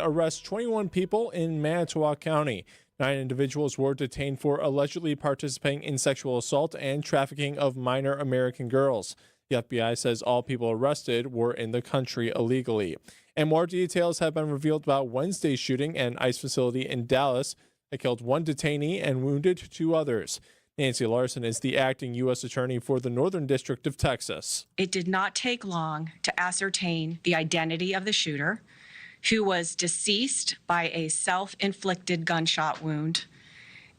arrests 21 people in Manitowoc County. 9 individuals were detained for allegedly participating in sexual assault and trafficking of minor American girls. The FBI says all people arrested were in the country illegally. And more details have been revealed about Wednesday's shooting at an ICE facility in Dallas that killed 1 detainee and wounded 2 others. Nancy Larson is the acting U.S. Attorney for the Northern District of Texas. It did not take long to ascertain the identity of the shooter, who was deceased by a self-inflicted gunshot wound,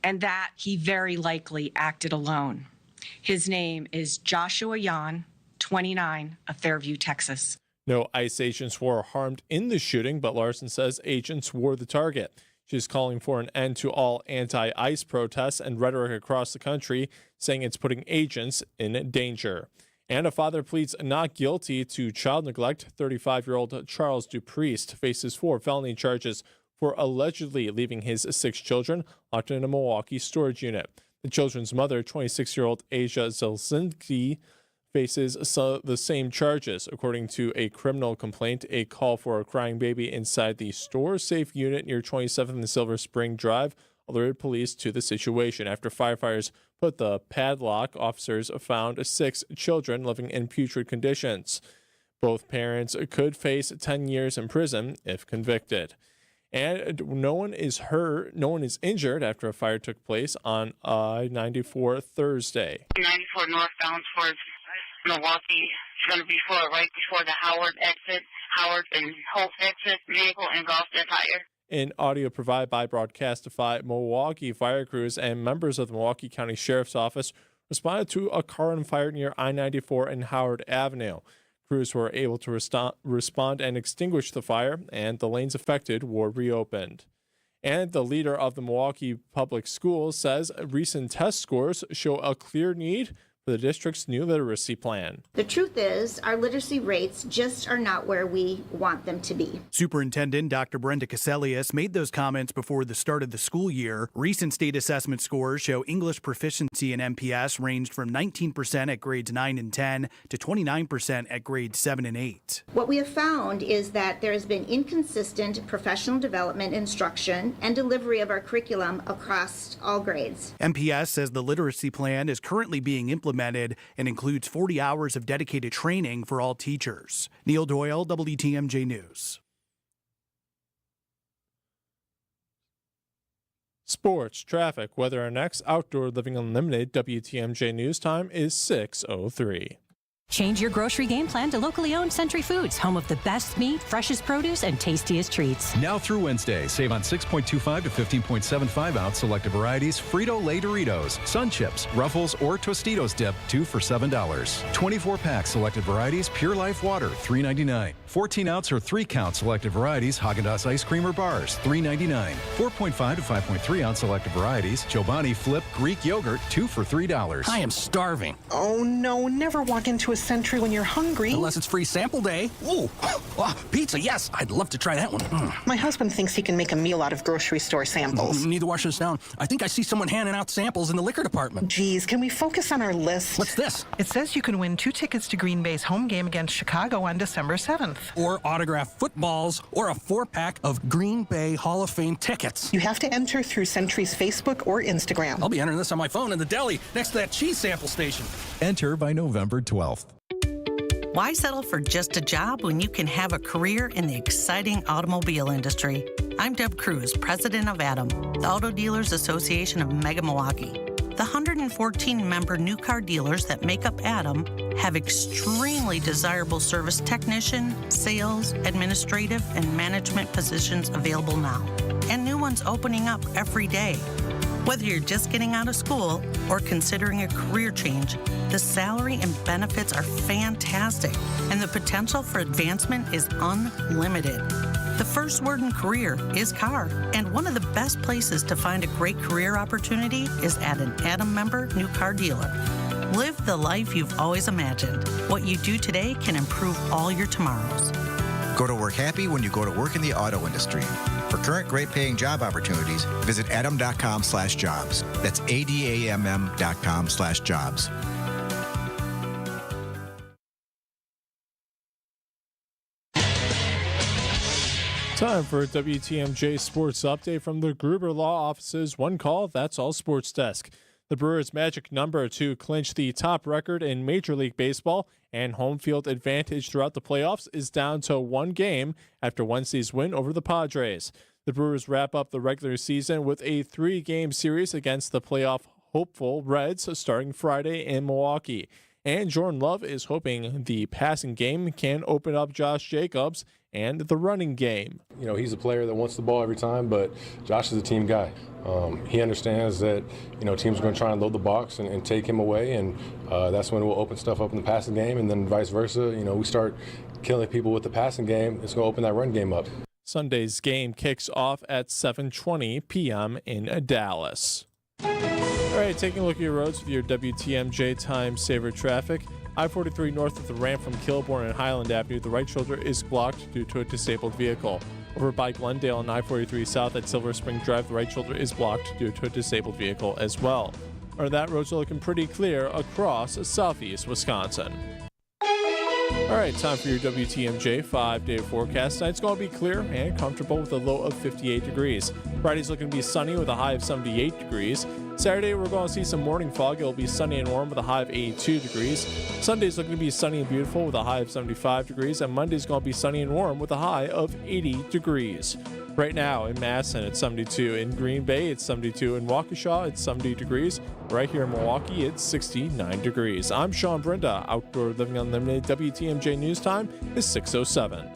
and that he very likely acted alone. His name is Joshua Yan, 29, of Fairview, Texas. No ICE agents were harmed in the shooting, but Larson says agents were the target. She's calling for an end to all anti-ICE protests and rhetoric across the country, saying it's putting agents in danger. And a father pleads not guilty to child neglect. 35-year-old Charles Dupriest faces 4 felony charges for allegedly leaving his 6 children locked in a Milwaukee storage unit. The children's mother, 26-year-old Asia Zelzinski, faces the same charges. According to a criminal complaint, a call for a crying baby inside the store safe unit near 27th and Silver Spring Drive alerted police to the situation. After firefighters put the padlock, officers found 6 children living in putrid conditions. Both parents could face 10 years in prison if convicted. And no one is injured after a fire took place on I-94 Thursday. 94 northbound towards Milwaukee. It's going to be right before the Howard and Hope exit. Vehicle engulfed the fire. In audio provided by Broadcastify, Milwaukee fire crews and members of the Milwaukee County Sheriff's Office responded to a car on fire near I-94 and Howard Avenue. Crews were able to respond and extinguish the fire, and the lanes affected were reopened. And the leader of the Milwaukee Public Schools says recent test scores show a clear need for the district's new literacy plan. The truth is, our literacy rates just are not where we want them to be. Superintendent Dr. Brenda Caselius made those comments before the start of the school year. Recent state assessment scores show English proficiency in MPS ranged from 19% at grades 9 and 10 to 29% at grades 7 and 8. What we have found is that there has been inconsistent professional development instruction and delivery of our curriculum across all grades. MPS says the literacy plan is currently being implemented and includes 40 hours of dedicated training for all teachers. Neil Doyle, WTMJ News. Sports, traffic, weather, and next. Outdoor Living Unlimited. WTMJ News time is 6:03. Change your grocery game plan to locally owned Century Foods, home of the best meat, freshest produce, and tastiest treats. Now through Wednesday, save on 6.25 to 15.75 ounce selected varieties, Frito-Lay Doritos, Sun Chips, Ruffles, or Tostitos dip, 2 for $7. 24-pack selected varieties, Pure Life Water, $3.99. 14-ounce or 3-count selected varieties, Haagen-Dazs ice cream or bars, $3.99. 4.5 to 5.3 ounce selected varieties, Chobani Flip Greek yogurt, 2 for $3. I am starving. Oh no, never walk into a Century when you're hungry. Unless it's free sample day. Ooh, pizza, yes. I'd love to try that one. My husband thinks he can make a meal out of grocery store samples. Need to wash this down. I think I see someone handing out samples in the liquor department. Geez, can we focus on our list? What's this? It says you can win 2 tickets to Green Bay's home game against Chicago on December 7th. Or autographed footballs, or a 4-pack of Green Bay Hall of Fame tickets. You have to enter through Century's Facebook or Instagram. I'll be entering this on my phone in the deli next to that cheese sample station. Enter by November 12th. Why settle for just a job when you can have a career in the exciting automobile industry? I'm Deb Cruz, president of ADAM, the Auto Dealers Association of Mega Milwaukee. The 114-member new car dealers that make up ADAM have extremely desirable service technician, sales, administrative, and management positions available now, and new ones opening up every day. Whether you're just getting out of school or considering a career change, the salary and benefits are fantastic, and the potential for advancement is unlimited. The first word in career is car, and one of the best places to find a great career opportunity is at an ADAM member new car dealer. Live the life you've always imagined. What you do today can improve all your tomorrows. Go to work happy when you go to work in the auto industry. For current great-paying job opportunities, visit adam.com/jobs. That's ADAMM.com/jobs. Time for a WTMJ Sports Update from the Gruber Law Office's One Call, That's All Sports Desk. The Brewers' magic number to clinch the top record in Major League Baseball and home field advantage throughout the playoffs is down to one game after Wednesday's win over the Padres. The Brewers wrap up the regular season with a 3-game series against the playoff hopeful Reds starting Friday in Milwaukee. And Jordan Love is hoping the passing game can open up Josh Jacobs and the running game. You know, he's a player that wants the ball every time, but Josh is a team guy. He understands that, teams are going to try and load the box and take him away, and that's when we'll open stuff up in the passing game, and then vice versa. We start killing people with the passing game, it's going to open that run game up. Sunday's game kicks off at 7:20 p.m. in Dallas. All right, taking a look at your roads with your WTMJ time saver traffic. I-43 north of the ramp from Kilbourne and Highland Avenue, the right shoulder is blocked due to a disabled vehicle. Over by Glendale and I-43 south at Silver Spring Drive, the right shoulder is blocked due to a disabled vehicle as well. Or that roads are looking pretty clear across southeast Wisconsin. All right, time for your WTMJ 5-day forecast. Tonight's going to be clear and comfortable with a low of 58 degrees. Friday's looking to be sunny with a high of 78 degrees. Saturday, we're going to see some morning fog. It'll be sunny and warm with a high of 82 degrees. Sunday's looking to be sunny and beautiful with a high of 75 degrees. And Monday's going to be sunny and warm with a high of 80 degrees. Right now in Madison, it's 72. In Green Bay, it's 72. In Waukesha, it's 70 degrees. Right here in Milwaukee, it's 69 degrees. I'm Sean Brenda. Outdoor Living Unlimited WTMJ News Time is 6:07.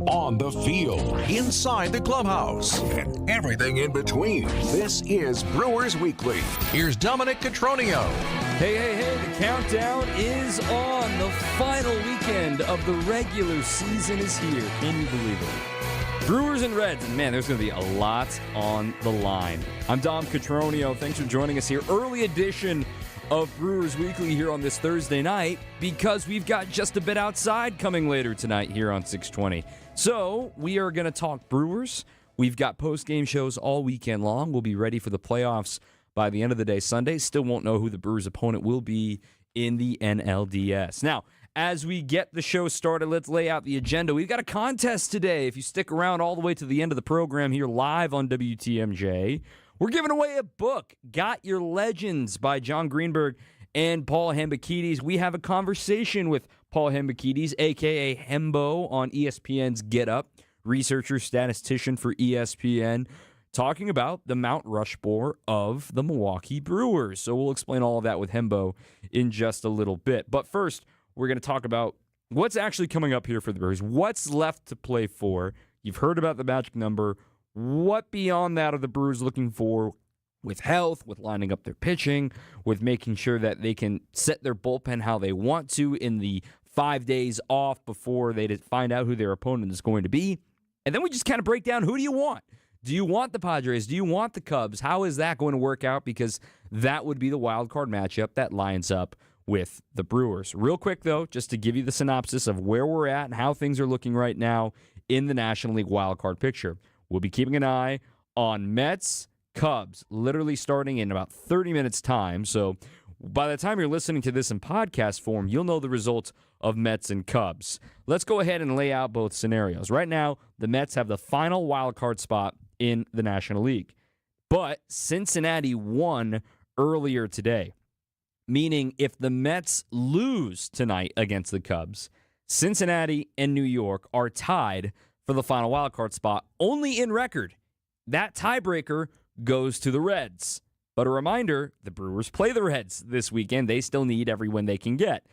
On the field, inside the clubhouse, and everything in between. This is Brewers Weekly. Here's Dominic Cotroneo. Hey, the countdown is on. The final weekend of the regular season is here. Can you believe it? Brewers and Reds, and man, there's going to be a lot on the line. I'm Dom Cotroneo. Thanks for joining us here. Early edition of Brewers Weekly here on this Thursday night because we've got Just a Bit Outside coming later tonight here on 620. So we are going to talk Brewers. We've got post-game shows all weekend long. We'll be ready for the playoffs by the end of the day Sunday. Still won't know who the Brewers' opponent will be in the NLDS. Now, as we get the show started, let's lay out the agenda. We've got a contest today. If you stick around all the way to the end of the program here live on WTMJ, we're giving away a book, Got Your Legends by John Greenberg and Paul Hembekides. We have a conversation with Paul Hembekides, a.k.a. Hembo, on ESPN's Get Up, researcher, statistician for ESPN, talking about the Mount Rushmore of the Milwaukee Brewers. So we'll explain all of that with Hembo in just a little bit. But first, we're going to talk about what's actually coming up here for the Brewers. What's left to play for? You've heard about the magic number. What beyond that are the Brewers looking for with health, with lining up their pitching, with making sure that they can set their bullpen how they want to in the 5 days off before they find out who their opponent is going to be? And then we just kind of break down, who do you want? Do you want the Padres? Do you want the Cubs? How is that going to work out? Because that would be the wild card matchup that lines up with the Brewers. Real quick, though, just to give you the synopsis of where we're at and how things are looking right now in the National League wildcard picture. We'll be keeping an eye on Mets, Cubs, literally starting in about 30 minutes' time. So by the time you're listening to this in podcast form, you'll know the results of Mets and Cubs. Let's go ahead and lay out both scenarios. Right now, the Mets have the final wildcard spot in the National League. But Cincinnati won earlier today, meaning if the Mets lose tonight against the Cubs, Cincinnati and New York are tied for the final wildcard spot, only in record. That tiebreaker goes to the Reds. But a reminder, the Brewers play the Reds this weekend. They still need every win they can get.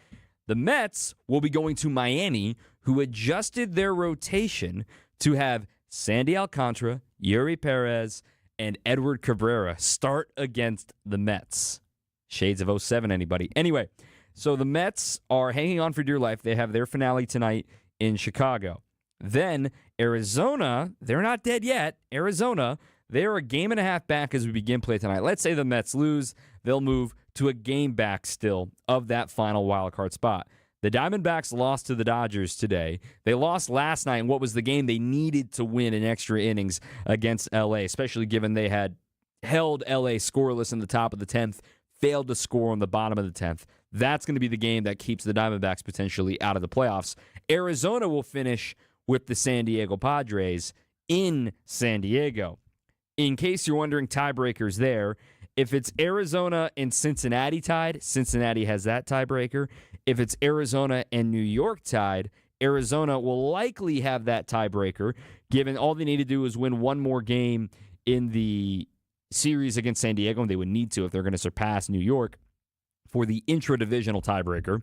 The Mets will be going to Miami, who adjusted their rotation to have Sandy Alcantara, Yuri Perez, and Edward Cabrera start against the Mets. Shades of 07, anybody? Anyway, so the Mets are hanging on for dear life. They have their finale tonight in Chicago. Then Arizona, they're not dead yet. Arizona, they are a game and a half back as we begin play tonight. Let's say the Mets lose, they'll move to a game back still of that final wildcard spot. The Diamondbacks lost to the Dodgers today. They lost last night in what was the game they needed to win in extra innings against L.A., especially given they had held L.A. scoreless in the top of the 10th, failed to score on the bottom of the 10th. That's going to be the game that keeps the Diamondbacks potentially out of the playoffs. Arizona will finish with the San Diego Padres in San Diego. In case you're wondering, tiebreakers there. If it's Arizona and Cincinnati tied, Cincinnati has that tiebreaker. If it's Arizona and New York tied, Arizona will likely have that tiebreaker, given all they need to do is win one more game in the series against San Diego, and they would need to if they're going to surpass New York for the intra-divisional tiebreaker.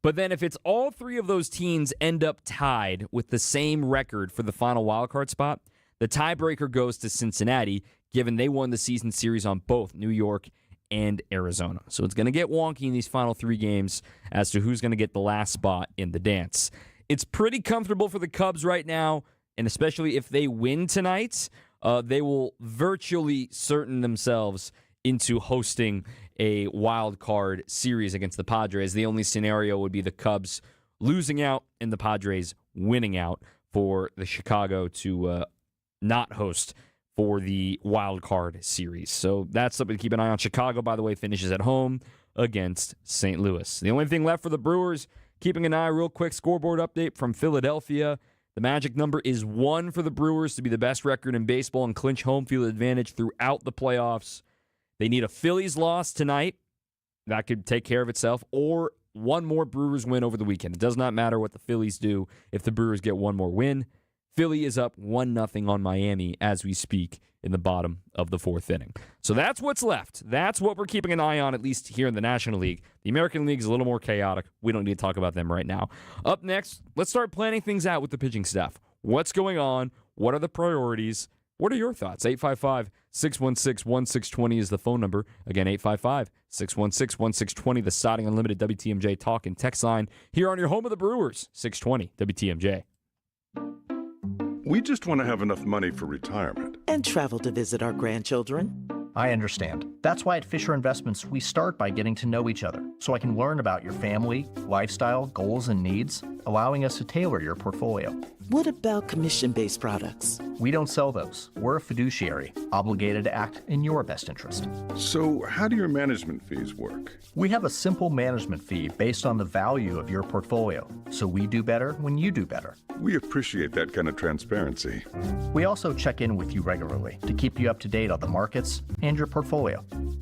But then if it's all three of those teams end up tied with the same record for the final wildcard spot, the tiebreaker goes to Cincinnati, given they won the season series on both New York and Arizona. So it's going to get wonky in these final three games as to who's going to get the last spot in the dance. It's pretty comfortable for the Cubs right now, and especially if they win tonight, they will virtually certain themselves into hosting a wild card series against the Padres. The only scenario would be the Cubs losing out and the Padres winning out for the Chicago to not host for the wild card series. So that's something to keep an eye on. Chicago, by the way, finishes at home against St. Louis. The only thing left for the Brewers, keeping an eye, real quick scoreboard update from Philadelphia. The magic number is 1 for the Brewers to be the best record in baseball and clinch home field advantage throughout the playoffs. They need a Phillies loss tonight. That could take care of itself, or one more Brewers win over the weekend. It does not matter what the Phillies do if the Brewers get one more win. Philly is up 1-0 on Miami as we speak in the bottom of the fourth inning. So that's what's left. That's what we're keeping an eye on, at least here in the National League. The American League is a little more chaotic. We don't need to talk about them right now. Up next, let's start planning things out with the pitching staff. What's going on? What are the priorities? What are your thoughts? 855-616-1620 is the phone number. Again, 855-616-1620, the Siding Unlimited WTMJ talk and text line here on your home of the Brewers, 620 WTMJ. We just want to have enough money for retirement. And travel to visit our grandchildren. I understand. That's why at Fisher Investments, we start by getting to know each other, so I can learn about your family, lifestyle, goals, and needs, allowing us to tailor your portfolio. What about commission-based products? We don't sell those. We're a fiduciary, obligated to act in your best interest. So how do your management fees work? We have a simple management fee based on the value of your portfolio, so we do better when you do better. We appreciate that kind of transparency. We also check in with you regularly to keep you up to date on the markets and your portfolio.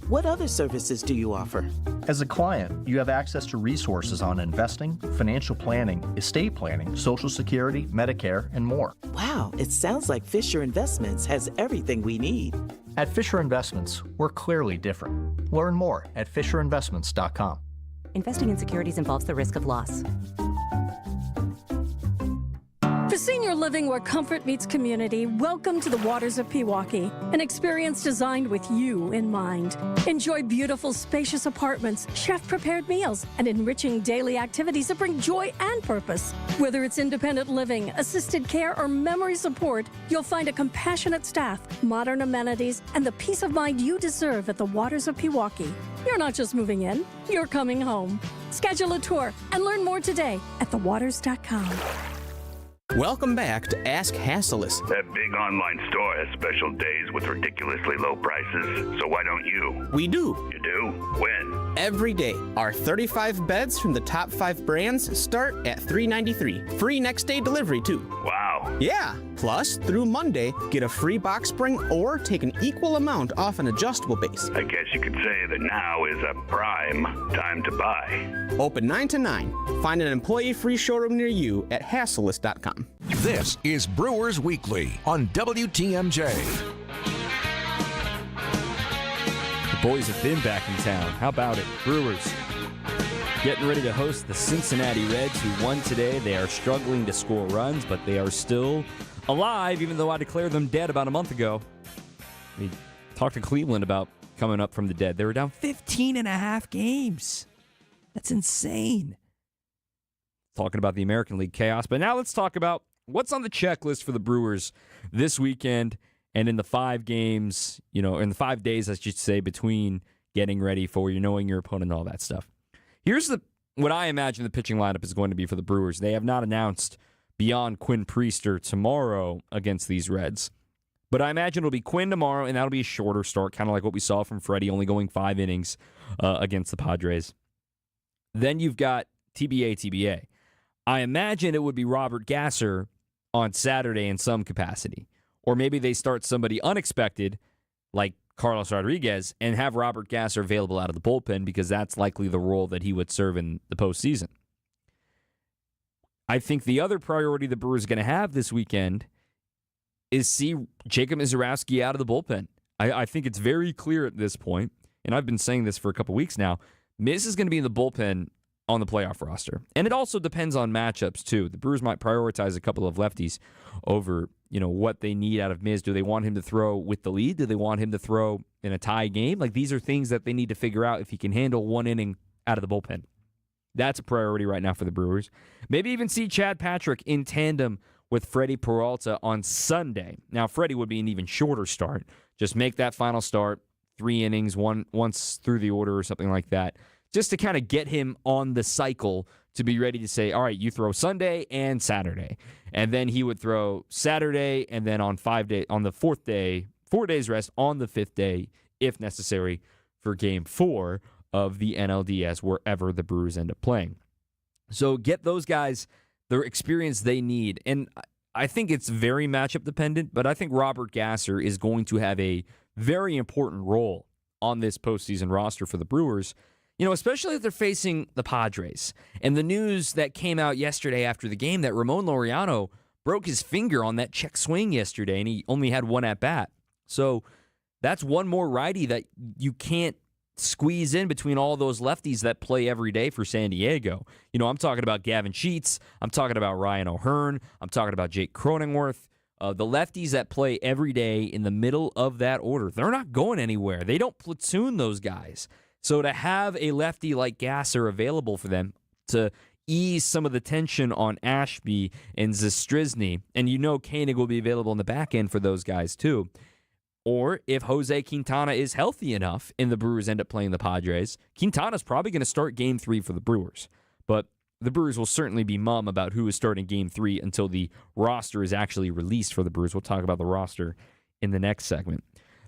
What other services do you offer? As a client, you have access to resources on investing, financial planning, estate planning, Social Security, Medicare, and more. Wow, it sounds like Fisher Investments has everything we need. At Fisher Investments, we're clearly different. Learn more at FisherInvestments.com. Investing in securities involves the risk of loss. For senior living where comfort meets community, welcome to the Waters of Pewaukee, an experience designed with you in mind. Enjoy beautiful, spacious apartments, chef-prepared meals, and enriching daily activities that bring joy and purpose. Whether it's independent living, assisted care, or memory support, you'll find a compassionate staff, modern amenities, and the peace of mind you deserve at the Waters of Pewaukee. You're not just moving in, you're coming home. Schedule a tour and learn more today at thewaters.com. Welcome back to Ask Hasselus. That big online store has special days with ridiculously low prices, so why don't you? We do. You do? When? Every day. Our 35 beds from the top 5 brands start at $393. Free next day delivery, too. Wow. Yeah. Plus, through Monday, get a free box spring or take an equal amount off an adjustable base. I guess you could say that now is a prime time to buy. Open 9 to 9. Find an employee-free showroom near you at Hasselus.com. This is Brewers Weekly on WTMJ. The boys have been back in town. How about it? Brewers getting ready to host the Cincinnati Reds, who won today. They are struggling to score runs, but they are still alive, even though I declared them dead about a month ago. We talked to Cleveland about coming up from the dead. They were down 15.5 games. That's insane. Talking about the American League chaos. But now let's talk about what's on the checklist for the Brewers this weekend and in the 5 games, in the 5 days, I should say, between getting ready for knowing your opponent and all that stuff. Here's what I imagine the pitching lineup is going to be for the Brewers. They have not announced beyond Quinn Priester tomorrow against these Reds. But I imagine it'll be Quinn tomorrow, and that'll be a shorter start, kind of like what we saw from Freddie, only going 5 innings against the Padres. Then you've got TBA. I imagine it would be Robert Gasser on Saturday in some capacity. Or maybe they start somebody unexpected like Carlos Rodriguez and have Robert Gasser available out of the bullpen because that's likely the role that he would serve in the postseason. I think the other priority the Brewers are going to have this weekend is see Jacob Misiorowski out of the bullpen. I think it's very clear at this point, and I've been saying this for a couple weeks now, Miz is going to be in the bullpen on the playoff roster. And it also depends on matchups, too. The Brewers might prioritize a couple of lefties over, what they need out of Miz. Do they want him to throw with the lead? Do they want him to throw in a tie game? Like, these are things that they need to figure out if he can handle one inning out of the bullpen. That's a priority right now for the Brewers. Maybe even see Chad Patrick in tandem with Freddie Peralta on Sunday. Now, Freddie would be an even shorter start. Just make that final start, 3 innings, once through the order or something like that, just to kind of get him on the cycle to be ready to say, all right, you throw Sunday and Saturday. And then he would throw Saturday, and then on the 4th day, 4 days rest on the 5th day, if necessary, for Game 4 of the NLDS, wherever the Brewers end up playing. So get those guys the experience they need. And I think it's very matchup dependent, but I think Robert Gasser is going to have a very important role on this postseason roster for the Brewers, especially if they're facing the Padres. And the news that came out yesterday after the game that Ramon Laureano broke his finger on that check swing yesterday, and he only had one at-bat. So that's one more righty that you can't squeeze in between all those lefties that play every day for San Diego. I'm talking about Gavin Sheets. I'm talking about Ryan O'Hearn. I'm talking about Jake Cronenworth. The lefties that play every day in the middle of that order, they're not going anywhere. They don't platoon those guys. So to have a lefty like Gasser available for them to ease some of the tension on Ashby and Zastryzny, and Koenig will be available in the back end for those guys too. Or if Jose Quintana is healthy enough and the Brewers end up playing the Padres, Quintana's probably going to start Game 3 for the Brewers. But the Brewers will certainly be mum about who is starting Game 3 until the roster is actually released for the Brewers. We'll talk about the roster in the next segment.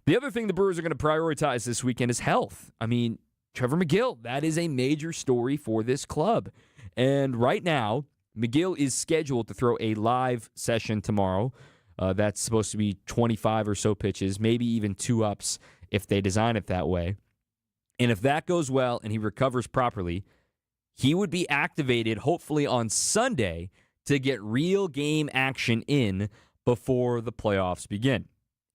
The other thing the Brewers are going to prioritize this weekend is health. Trevor Megill, that is a major story for this club. And right now, Megill is scheduled to throw a live session tomorrow. That's supposed to be 25 or so pitches, maybe even 2 ups if they design it that way. And if that goes well and he recovers properly, he would be activated hopefully on Sunday to get real game action in before the playoffs begin.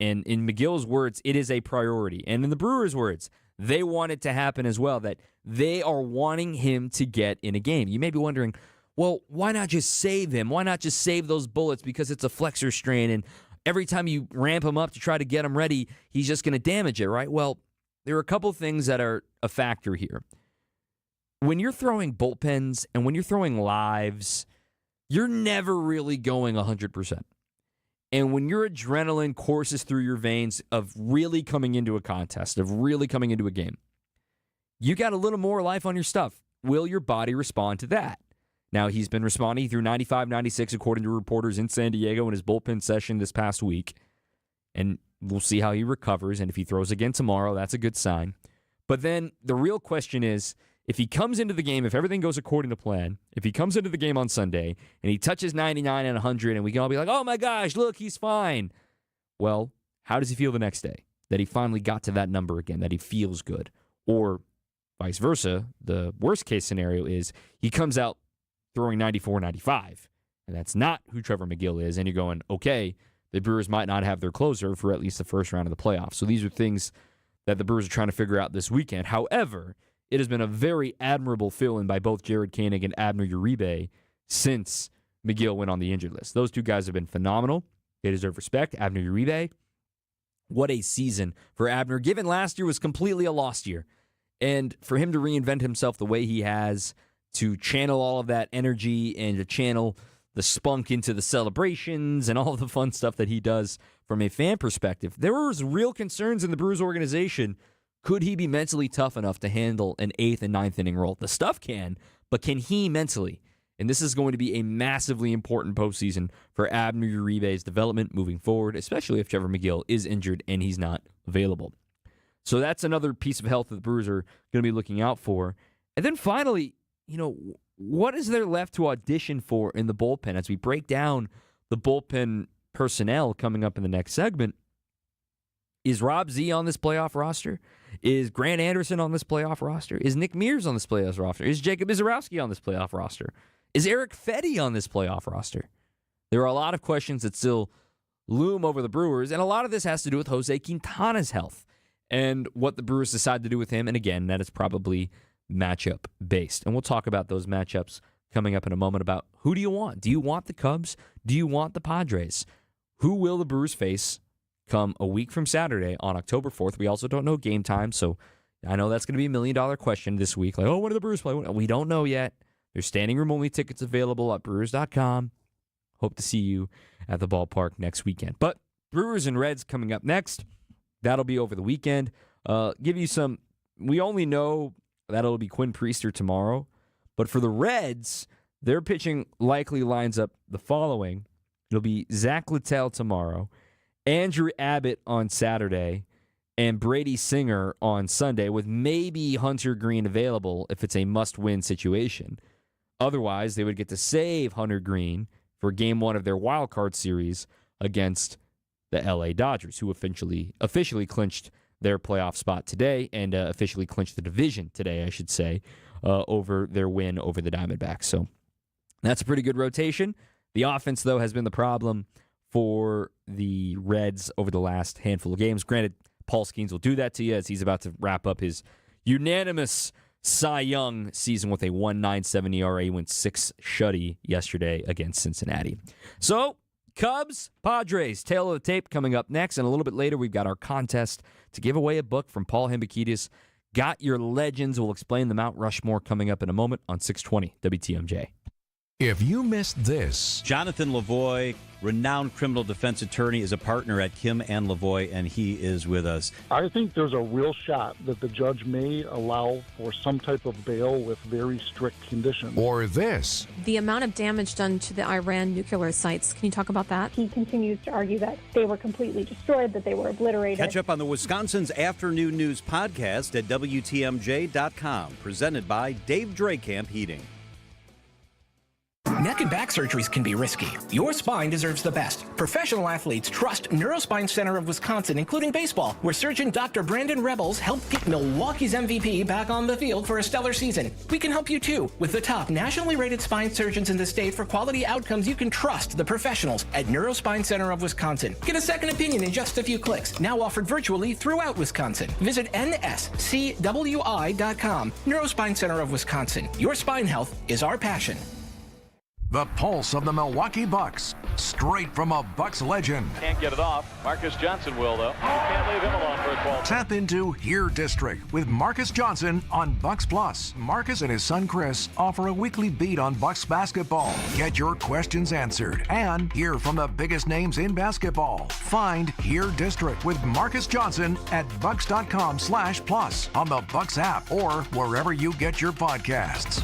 And in Megill's words, it is a priority. And in the Brewers' words, they want it to happen as well, that they are wanting him to get in a game. You may be wondering, well, why not just save him? Why not just save those bullets because it's a flexor strain, and every time you ramp him up to try to get him ready, he's just going to damage it, right? Well, there are a couple things that are a factor here. When you're throwing bullpens and when you're throwing lives, you're never really going 100%. And when your adrenaline courses through your veins of really coming into a contest, of really coming into a game, you got a little more life on your stuff. Will your body respond to that? Now, he's been responding through 95, 96, according to reporters in San Diego in his bullpen session this past week. And we'll see how he recovers. And if he throws again tomorrow, that's a good sign. But then the real question is, if he comes into the game, if everything goes according to plan, if he comes into the game on Sunday and he touches 99 and 100 and we can all be like, oh my gosh, look, he's fine. Well, how does he feel the next day? That he finally got to that number again, that he feels good. Or vice versa, the worst case scenario is he comes out throwing 94, 95. And that's not who Trevor Megill is. And you're going, okay, the Brewers might not have their closer for at least the first round of the playoffs. So these are things that the Brewers are trying to figure out this weekend. However, it has been a very admirable fill-in by both Jared Koenig and Abner Uribe since Megill went on the injured list. Those two guys have been phenomenal. They deserve respect. Abner Uribe, what a season for Abner, given last year was completely a lost year. And for him to reinvent himself the way he has, to channel all of that energy and to channel the spunk into the celebrations and all of the fun stuff that he does from a fan perspective, there was real concerns in the Brewers organization. Could he be mentally tough enough to handle an 8th and 9th inning role? The stuff can, but can he mentally? And this is going to be a massively important postseason for Abner Uribe's development moving forward, especially if Trevor Megill is injured and he's not available. So that's another piece of health that the Brewers are going to be looking out for. And then finally, what is there left to audition for in the bullpen as we break down the bullpen personnel coming up in the next segment. Is Rob Z on this playoff roster? Is Grant Anderson on this playoff roster? Is Nick Mears on this playoff roster? Is Jacob Izarowski on this playoff roster? Is Eric Fetty on this playoff roster? There are a lot of questions that still loom over the Brewers, and a lot of this has to do with Jose Quintana's health and what the Brewers decide to do with him. And again, that is probably matchup based. And we'll talk about those matchups coming up in a moment about who do you want? Do you want the Cubs? Do you want the Padres? Who will the Brewers face come a week from Saturday on October 4th? We also don't know game time, so I know that's going to be $1 million question this week. Like, when do the Brewers play? We don't know yet. There's standing room only tickets available at Brewers.com. Hope to see you at the ballpark next weekend. But Brewers and Reds coming up next. That'll be over the weekend. Give you some. We only know that it'll be Quinn Priester tomorrow. But for the Reds, their pitching likely lines up the following. It'll be Zach Littell tomorrow, Andrew Abbott on Saturday, and Brady Singer on Sunday, with maybe Hunter Green available if it's a must-win situation. Otherwise, they would get to save Hunter Green for Game 1 of their wild card series against the LA Dodgers, who officially clinched their playoff spot today and officially clinched the division today, I should say, over their win over the Diamondbacks. So that's a pretty good rotation. The offense, though, has been the problem for the Reds over the last handful of games. Granted, Paul Skeens will do that to you as he's about to wrap up his unanimous Cy Young season with a 1.97 ERA. He went 6 shutty yesterday against Cincinnati. So, Cubs, Padres, tail of the tape coming up next. And a little bit later, we've got our contest to give away a book from Paul Hembekides. Got Your Legends. We'll explain the Mount Rushmore coming up in a moment on 620 WTMJ. If you missed this, Jonathan Lavoie, renowned criminal defense attorney, is a partner at Kim and Lavoie, and he is with us. I think there's a real shot that the judge may allow for some type of bail with very strict conditions. Or this. The amount of damage done to the Iran nuclear sites, can you talk about that? He continues to argue that they were completely destroyed, that they were obliterated. Catch up on the Wisconsin's Afternoon News podcast at WTMJ.com, presented by Dave Drakamp Heating. Neck and back surgeries can be risky. Your spine deserves the best. Professional athletes trust Neurospine Center of Wisconsin, including baseball, where surgeon Dr. Brandon Rebels helped get Milwaukee's MVP back on the field for a stellar season. We can help you too, with the top nationally rated spine surgeons in the state for quality outcomes. You can trust the professionals at Neurospine Center of Wisconsin. Get a second opinion in just a few clicks. Now offered virtually throughout Wisconsin. Visit nscwi.com. Neurospine Center of Wisconsin. Your spine health is our passion. The pulse of the Milwaukee Bucks, straight from a Bucks legend. Can't get it off. Marcus Johnson will, though. You can't leave him alone for a 12. Tap into Here District with Marcus Johnson on Bucks Plus. Marcus and his son Chris offer a weekly beat on Bucks basketball. Get your questions answered and hear from the biggest names in basketball. Find Here District with Marcus Johnson at bucks.com/plus on the Bucks app or wherever you get your podcasts.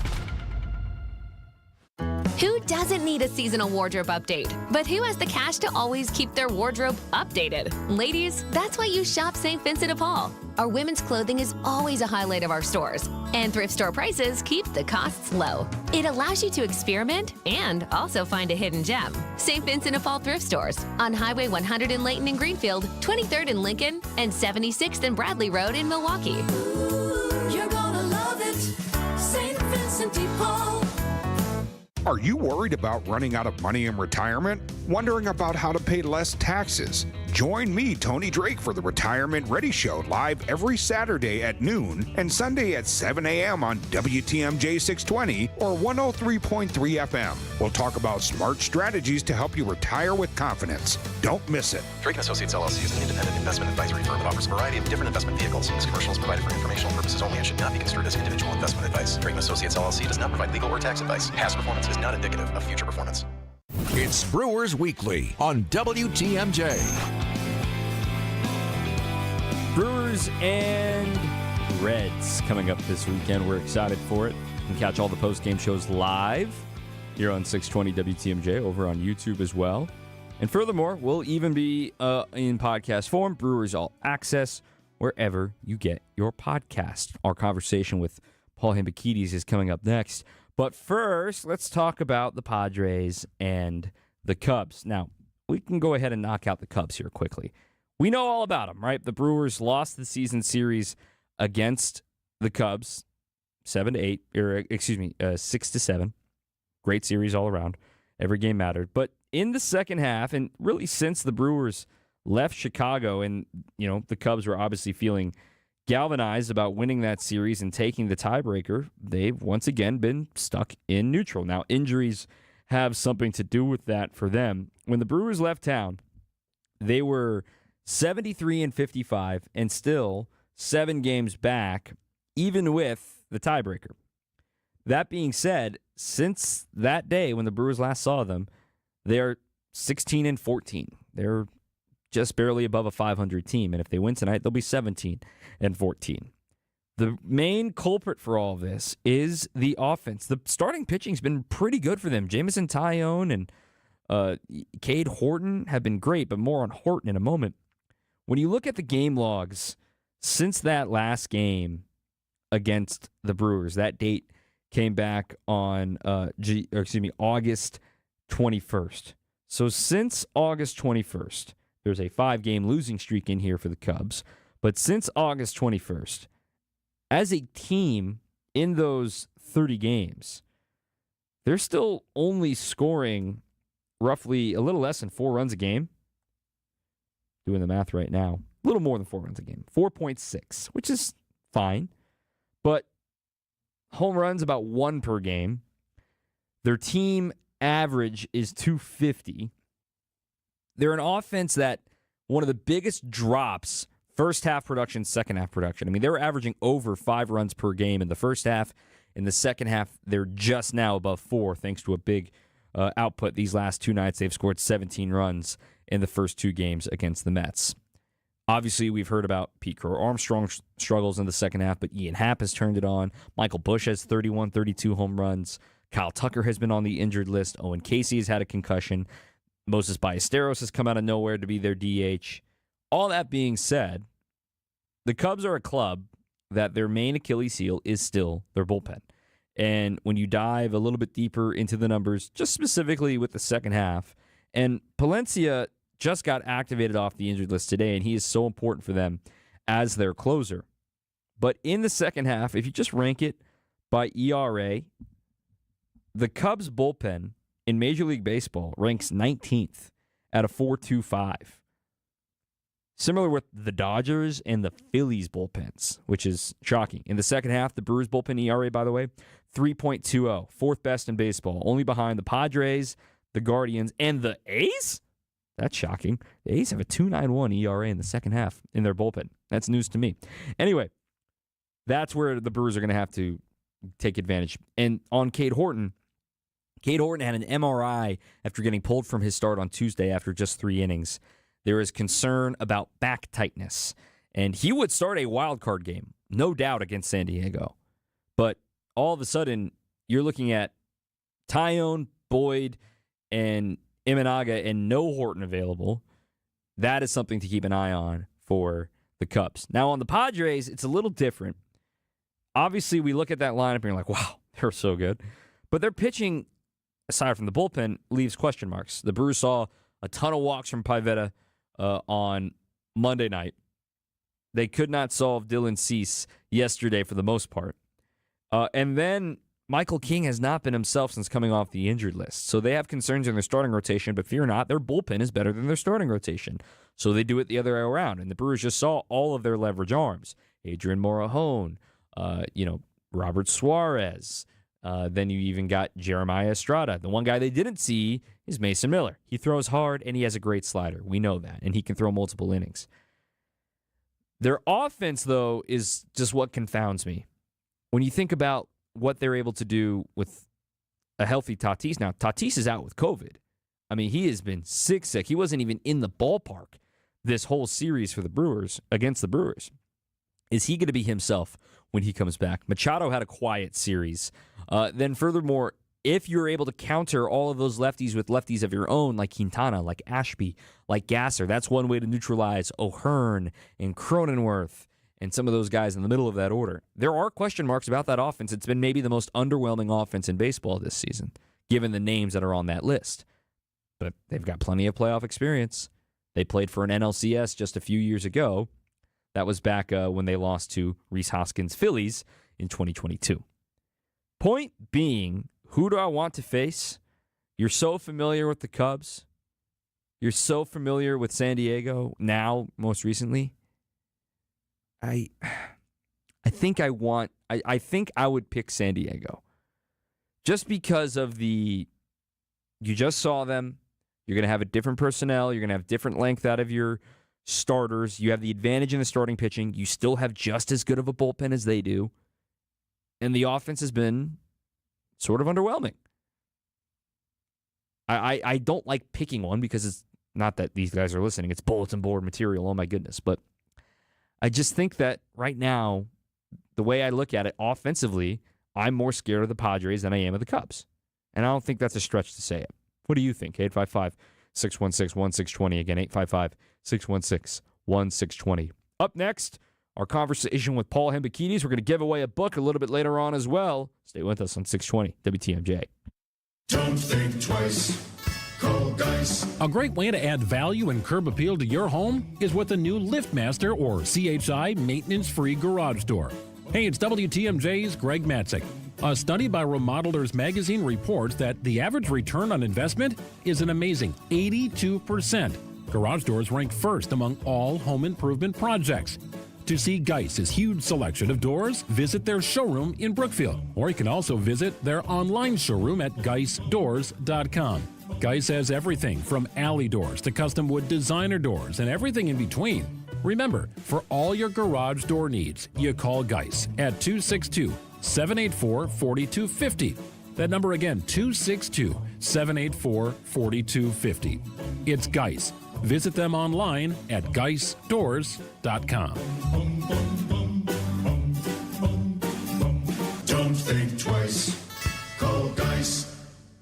Who doesn't need a seasonal wardrobe update? But who has the cash to always keep their wardrobe updated? Ladies, that's why you shop St. Vincent de Paul. Our women's clothing is always a highlight of our stores, and thrift store prices keep the costs low. It allows you to experiment and also find a hidden gem. St. Vincent de Paul thrift stores on Highway 100 in Layton and Greenfield, 23rd in Lincoln, and 76th and Bradley Road in Milwaukee. Ooh, you're gonna love it, St. Vincent de Paul. Are you worried about running out of money in retirement? Wondering about how to pay less taxes? Join me, Tony Drake, for the Retirement Ready Show, live every Saturday at noon and Sunday at 7 a.m. on WTMJ 620 or 103.3 FM. We'll talk about smart strategies to help you retire with confidence. Don't miss it. Drake & Associates LLC is an independent investment advisory firm that offers a variety of different investment vehicles. This commercial is provided for informational purposes only and should not be construed as individual investment advice. Drake & Associates LLC does not provide legal or tax advice. Past performance is not indicative of future performance. It's Brewers Weekly on WTMJ. Brewers and Reds coming up this weekend. We're excited for it. You can catch all the post-game shows live here on 620 WTMJ over on YouTube as well. And furthermore, we'll even be in podcast form, Brewers All Access, wherever you get your podcast. Our conversation with Paul Hembekides is coming up next. But first, let's talk about the Padres and the Cubs. Now, we can go ahead and knock out the Cubs here quickly. We know all about them, right? The Brewers lost the season series against the Cubs 6-7. Great series all around. Every game mattered. But in the second half, and really since the Brewers left Chicago, and the Cubs were obviously feeling galvanized about winning that series and taking the tiebreaker, they've once again been stuck in neutral. Now, injuries have something to do with that for them. When the Brewers left town, they were 73-55 and still 7 games back, even with the tiebreaker. That being said, since that day when the Brewers last saw them, they're 16-14. They're just barely above a 500 team, and if they win tonight, they'll be 17-14. The main culprit for all of this is the offense. The starting pitching's been pretty good for them. Jameson Taillon and Cade Horton have been great, but more on Horton in a moment. When you look at the game logs since that last game against the Brewers, that date came back on August 21st. So since August 21st, there's a 5-game losing streak in here for the Cubs. But since August 21st, as a team in those 30 games, they're still only scoring roughly a little less than 4 runs a game. Doing the math right now. A little more than 4 runs a game. 4.6, which is fine. But home runs about 1 per game. Their team average is 250. They're an offense that one of the biggest drops, first half production, second half production. I mean, they were averaging over 5 runs per game in the first half. In the second half, they're just now above 4, thanks to a big output. These last 2 nights, they've scored 17 runs in the first 2 games against the Mets. Obviously, we've heard about Pete Crow-Armstrong's struggles in the second half, but Ian Happ has turned it on. Michael Busch has 31, 32 home runs. Kyle Tucker has been on the injured list. Owen Casey has had a concussion. Moses Ballesteros has come out of nowhere to be their DH. All that being said, the Cubs are a club that their main Achilles heel is still their bullpen. And when you dive a little bit deeper into the numbers, just specifically with the second half, and Palencia just got activated off the injured list today, and he is so important for them as their closer. But in the second half, if you just rank it by ERA, the Cubs bullpen in Major League Baseball ranks 19th at a 4.25. Similar with the Dodgers and the Phillies bullpens, which is shocking. In the second half, the Brewers bullpen ERA, by the way, 3.20, 4th best in baseball, only behind the Padres, the Guardians, and the A's? That's shocking. The A's have a 2.91 ERA in the second half in their bullpen. That's news to me. Anyway, that's where the Brewers are going to have to take advantage. And on Cade Horton had an MRI after getting pulled from his start on Tuesday after just 3 innings. There is concern about back tightness, and he would start a wild card game, no doubt, against San Diego. But all of a sudden, you're looking at Taillon, Boyd, and Imanaga, and no Horton available. That is something to keep an eye on for the Cubs. Now, on the Padres, it's a little different. Obviously, we look at that lineup and you're like, wow, they're so good. But their pitching, aside from the bullpen, leaves question marks. The Brewers saw a ton of walks from Pivetta on Monday night. They could not solve Dylan Cease yesterday for the most part. And then Michael King has not been himself since coming off the injured list. So they have concerns in their starting rotation, but fear not, their bullpen is better than their starting rotation. So they do it the other way around. And the Brewers just saw all of their leverage arms. Adrian Morejon, Robert Suarez. Then you even got Jeremiah Estrada. The one guy they didn't see is Mason Miller. He throws hard, and he has a great slider. We know that, and he can throw multiple innings. Their offense, though, is just what confounds me. When you think about what they're able to do with a healthy Tatis. Now, Tatis is out with COVID. I mean, he has been sick. He wasn't even in the ballpark this whole series for the Brewers, against the Brewers. Is he going to be himself when he comes back? Machado had a quiet series. Then furthermore, if you're able to counter all of those lefties with lefties of your own, like Quintana, like Ashby, like Gasser, that's one way to neutralize O'Hearn and Cronenworth and some of those guys in the middle of that order. There are question marks about that offense. It's been maybe the most underwhelming offense in baseball this season, given the names that are on that list. but they've got plenty of playoff experience. They played for an NLCS just a few years ago. That was back when they lost to Rhys Hoskins' Phillies in 2022. Point being, who do I want to face? You're so familiar with the Cubs. You're so familiar with San Diego now, most recently. I think I would pick San Diego. Just because of you just saw them. You're going to have a different personnel. You're going to have different length out of your starters. You have the advantage in the starting pitching. You still have just as good of a bullpen as they do. And the offense has been sort of underwhelming. I don't like picking one because it's not that these guys are listening. It's bulletin board material. Oh, my goodness. But I just think that right now, the way I look at it offensively, I'm more scared of the Padres than I am of the Cubs. And I don't think that's a stretch to say it. What do you think? 855-616-1620. Again, 855-616-1620. Up next, our conversation with Paul Hembekides. We're going to give away a book a little bit later on as well. Stay with us on 620 WTMJ. Don't think twice. Call Dice. A great way to add value and curb appeal to your home is with a new LiftMaster or CHI maintenance-free garage door. Hey, it's WTMJ's Greg Matzik. A study by Remodelers Magazine reports that the average return on investment is an amazing 82%. Garage doors rank first among all home improvement projects. To see Geiss's huge selection of doors, visit their showroom in Brookfield, or you can also visit their online showroom at geissdoors.com. Geiss has everything from alley doors to custom wood designer doors and everything in between. Remember, for all your garage door needs, you call Geiss at 262-784-4250. That number again, 262-784-4250. It's Geiss. Visit them online at geissdoors.com. Don't think twice. Call Geiss.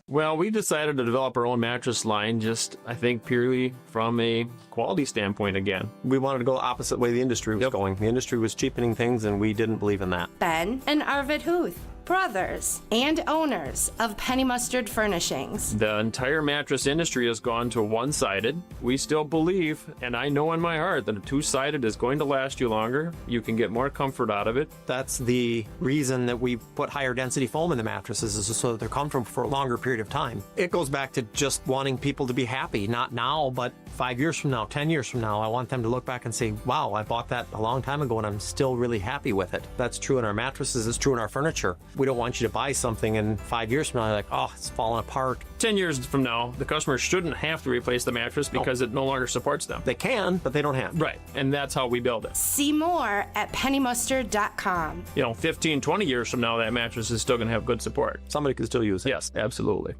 Well, we decided to develop our own mattress line just, I think, purely from a quality standpoint again. We wanted to go the opposite way the industry was going. The industry was cheapening things, and we didn't believe in that. Ben and Arvid Huth, brothers and owners of Penny Mustard Furnishings. The entire mattress industry has gone to one-sided. We still believe, and I know in my heart, that a two-sided is going to last you longer. You can get more comfort out of it. That's the reason that we put higher density foam in the mattresses, is so that they're comfortable for a longer period of time. It goes back to just wanting people to be happy, not now, but 5 years from now, 10 years from now. I want them to look back and say, wow, I bought that a long time ago and I'm still really happy with it. That's true in our mattresses, it's true in our furniture. We don't want you to buy something and 5 years from now, you're like, oh, it's falling apart. 10 years from now, the customer shouldn't have to replace the mattress because it no longer supports them. They can, but they don't have. Right, and that's how we build it. See more at pennymustard.com. 15, 20 years from now, that mattress is still going to have good support. Somebody can still use it. Yes, absolutely.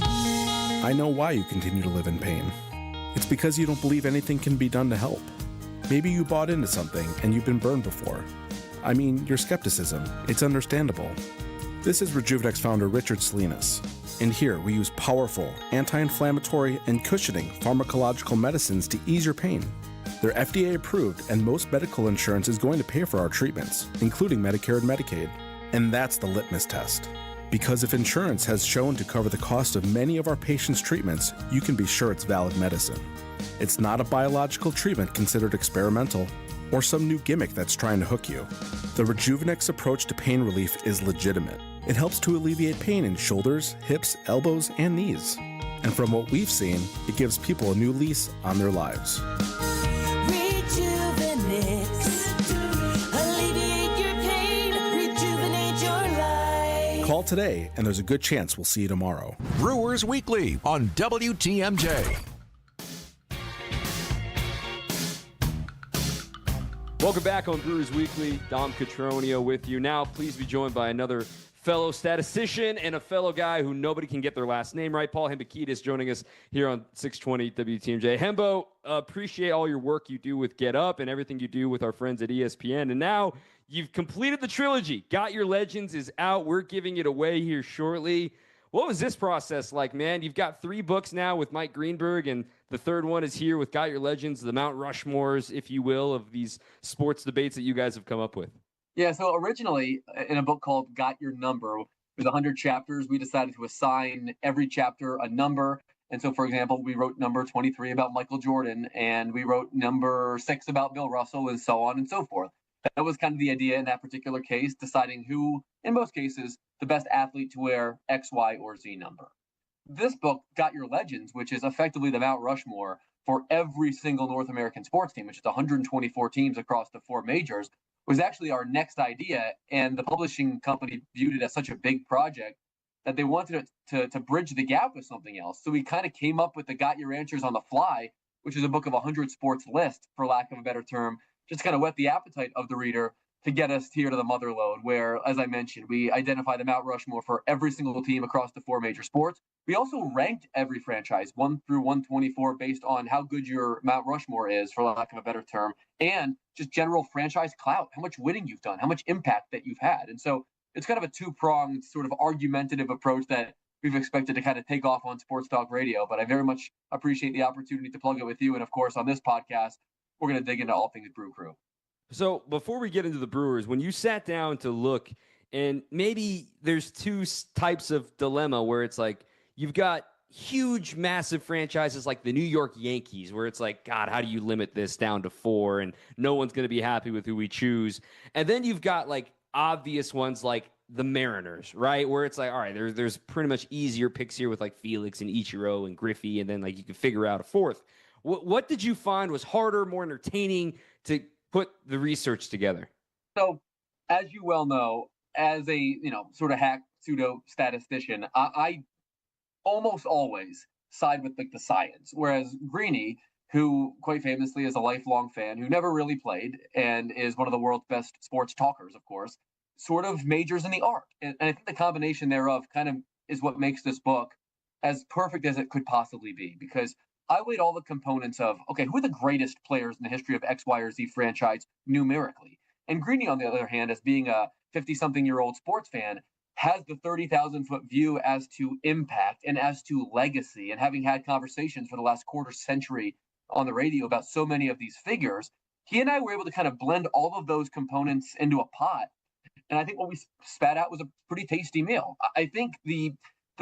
I know why you continue to live in pain. It's because you don't believe anything can be done to help. Maybe you bought into something and you've been burned before. I mean, your skepticism, it's understandable. This is Rejuvenex founder Richard Salinas, and here we use powerful, anti-inflammatory, and cushioning pharmacological medicines to ease your pain. They're FDA approved, and most medical insurance is going to pay for our treatments, including Medicare and Medicaid. And that's the litmus test. Because if insurance has shown to cover the cost of many of our patients' treatments, you can be sure it's valid medicine. It's not a biological treatment considered experimental, or some new gimmick that's trying to hook you. The Rejuvenex approach to pain relief is legitimate. It helps to alleviate pain in shoulders, hips, elbows, and knees. And from what we've seen, it gives people a new lease on their lives. Alleviate your pain, rejuvenate your life. Call today, and there's a good chance we'll see you tomorrow. Brewers Weekly on WTMJ. Welcome back on Brewers Weekly. Dom Cotroneo with you. Now, please be joined by another fellow statistician and a fellow guy who nobody can get their last name right. Paul Hembekides joining us here on 620 WTMJ. Hembo, appreciate all your work you do with Get Up and everything you do with our friends at ESPN. And now you've completed the trilogy. Got Your Legends is out. We're giving it away here shortly. What was this process like, man? You've got 3 books now with Mike Greenberg, and the third one is here with Got Your Legends, the Mount Rushmores, if you will, of these sports debates that you guys have come up with. Yeah, so originally in a book called Got Your Number, with 100 chapters, we decided to assign every chapter a number And so, for example, we wrote number 23 about Michael Jordan, and we wrote number 6 about Bill Russell, and so on and so forth. That was kind of the idea in that particular case, deciding who, in most cases, the best athlete to wear X, Y, or Z number. This book, Got Your Legends, which is effectively the Mount Rushmore for every single North American sports team, which is 124 teams across the 4 majors, was actually our next idea. And the publishing company viewed it as such a big project that they wanted it to bridge the gap with something else. So we kind of came up with the Got Your Answers on the Fly, which is a book of 100 sports lists, for lack of a better term, just kind of whet the appetite of the reader to get us here to the mother lode, where, as I mentioned, we identify the Mount Rushmore for every single team across the 4 major sports. We also ranked every franchise 1 through 124 based on how good your Mount Rushmore is, for lack of a better term, and just general franchise clout, how much winning you've done, how much impact that you've had. And so it's kind of a two-pronged sort of argumentative approach that we've expected to kind of take off on Sports Talk Radio. But I very much appreciate the opportunity to plug it with you. And of course, on this podcast, we're going to dig into all things Brew Crew. So before we get into the Brewers, when you sat down to look, and maybe there's 2 types of dilemma where it's like you've got huge, massive franchises like the New York Yankees, where it's like, God, how do you limit this down to 4? And no one's going to be happy with who we choose. And then you've got like obvious ones like the Mariners, right? Where it's like, all right, there's pretty much easier picks here with like Felix and Ichiro and Griffey, and then like you can figure out a 4th. What did you find was harder, more entertaining to put the research together? So, as you well know, as a sort of hack pseudo statistician, I almost always side with like the science, whereas Greeny, who quite famously is a lifelong fan who never really played and is one of the world's best sports talkers, of course, sort of majors in the art. And I think the combination thereof kind of is what makes this book as perfect as it could possibly be, because I weighed all the components of, okay, who are the greatest players in the history of X, Y, or Z franchise numerically? And Greeny, on the other hand, as being a 50-something-year-old sports fan, has the 30,000-foot view as to impact and as to legacy. And having had conversations for the last quarter century on the radio about so many of these figures, he and I were able to kind of blend all of those components into a pot. And I think what we spat out was a pretty tasty meal. I think the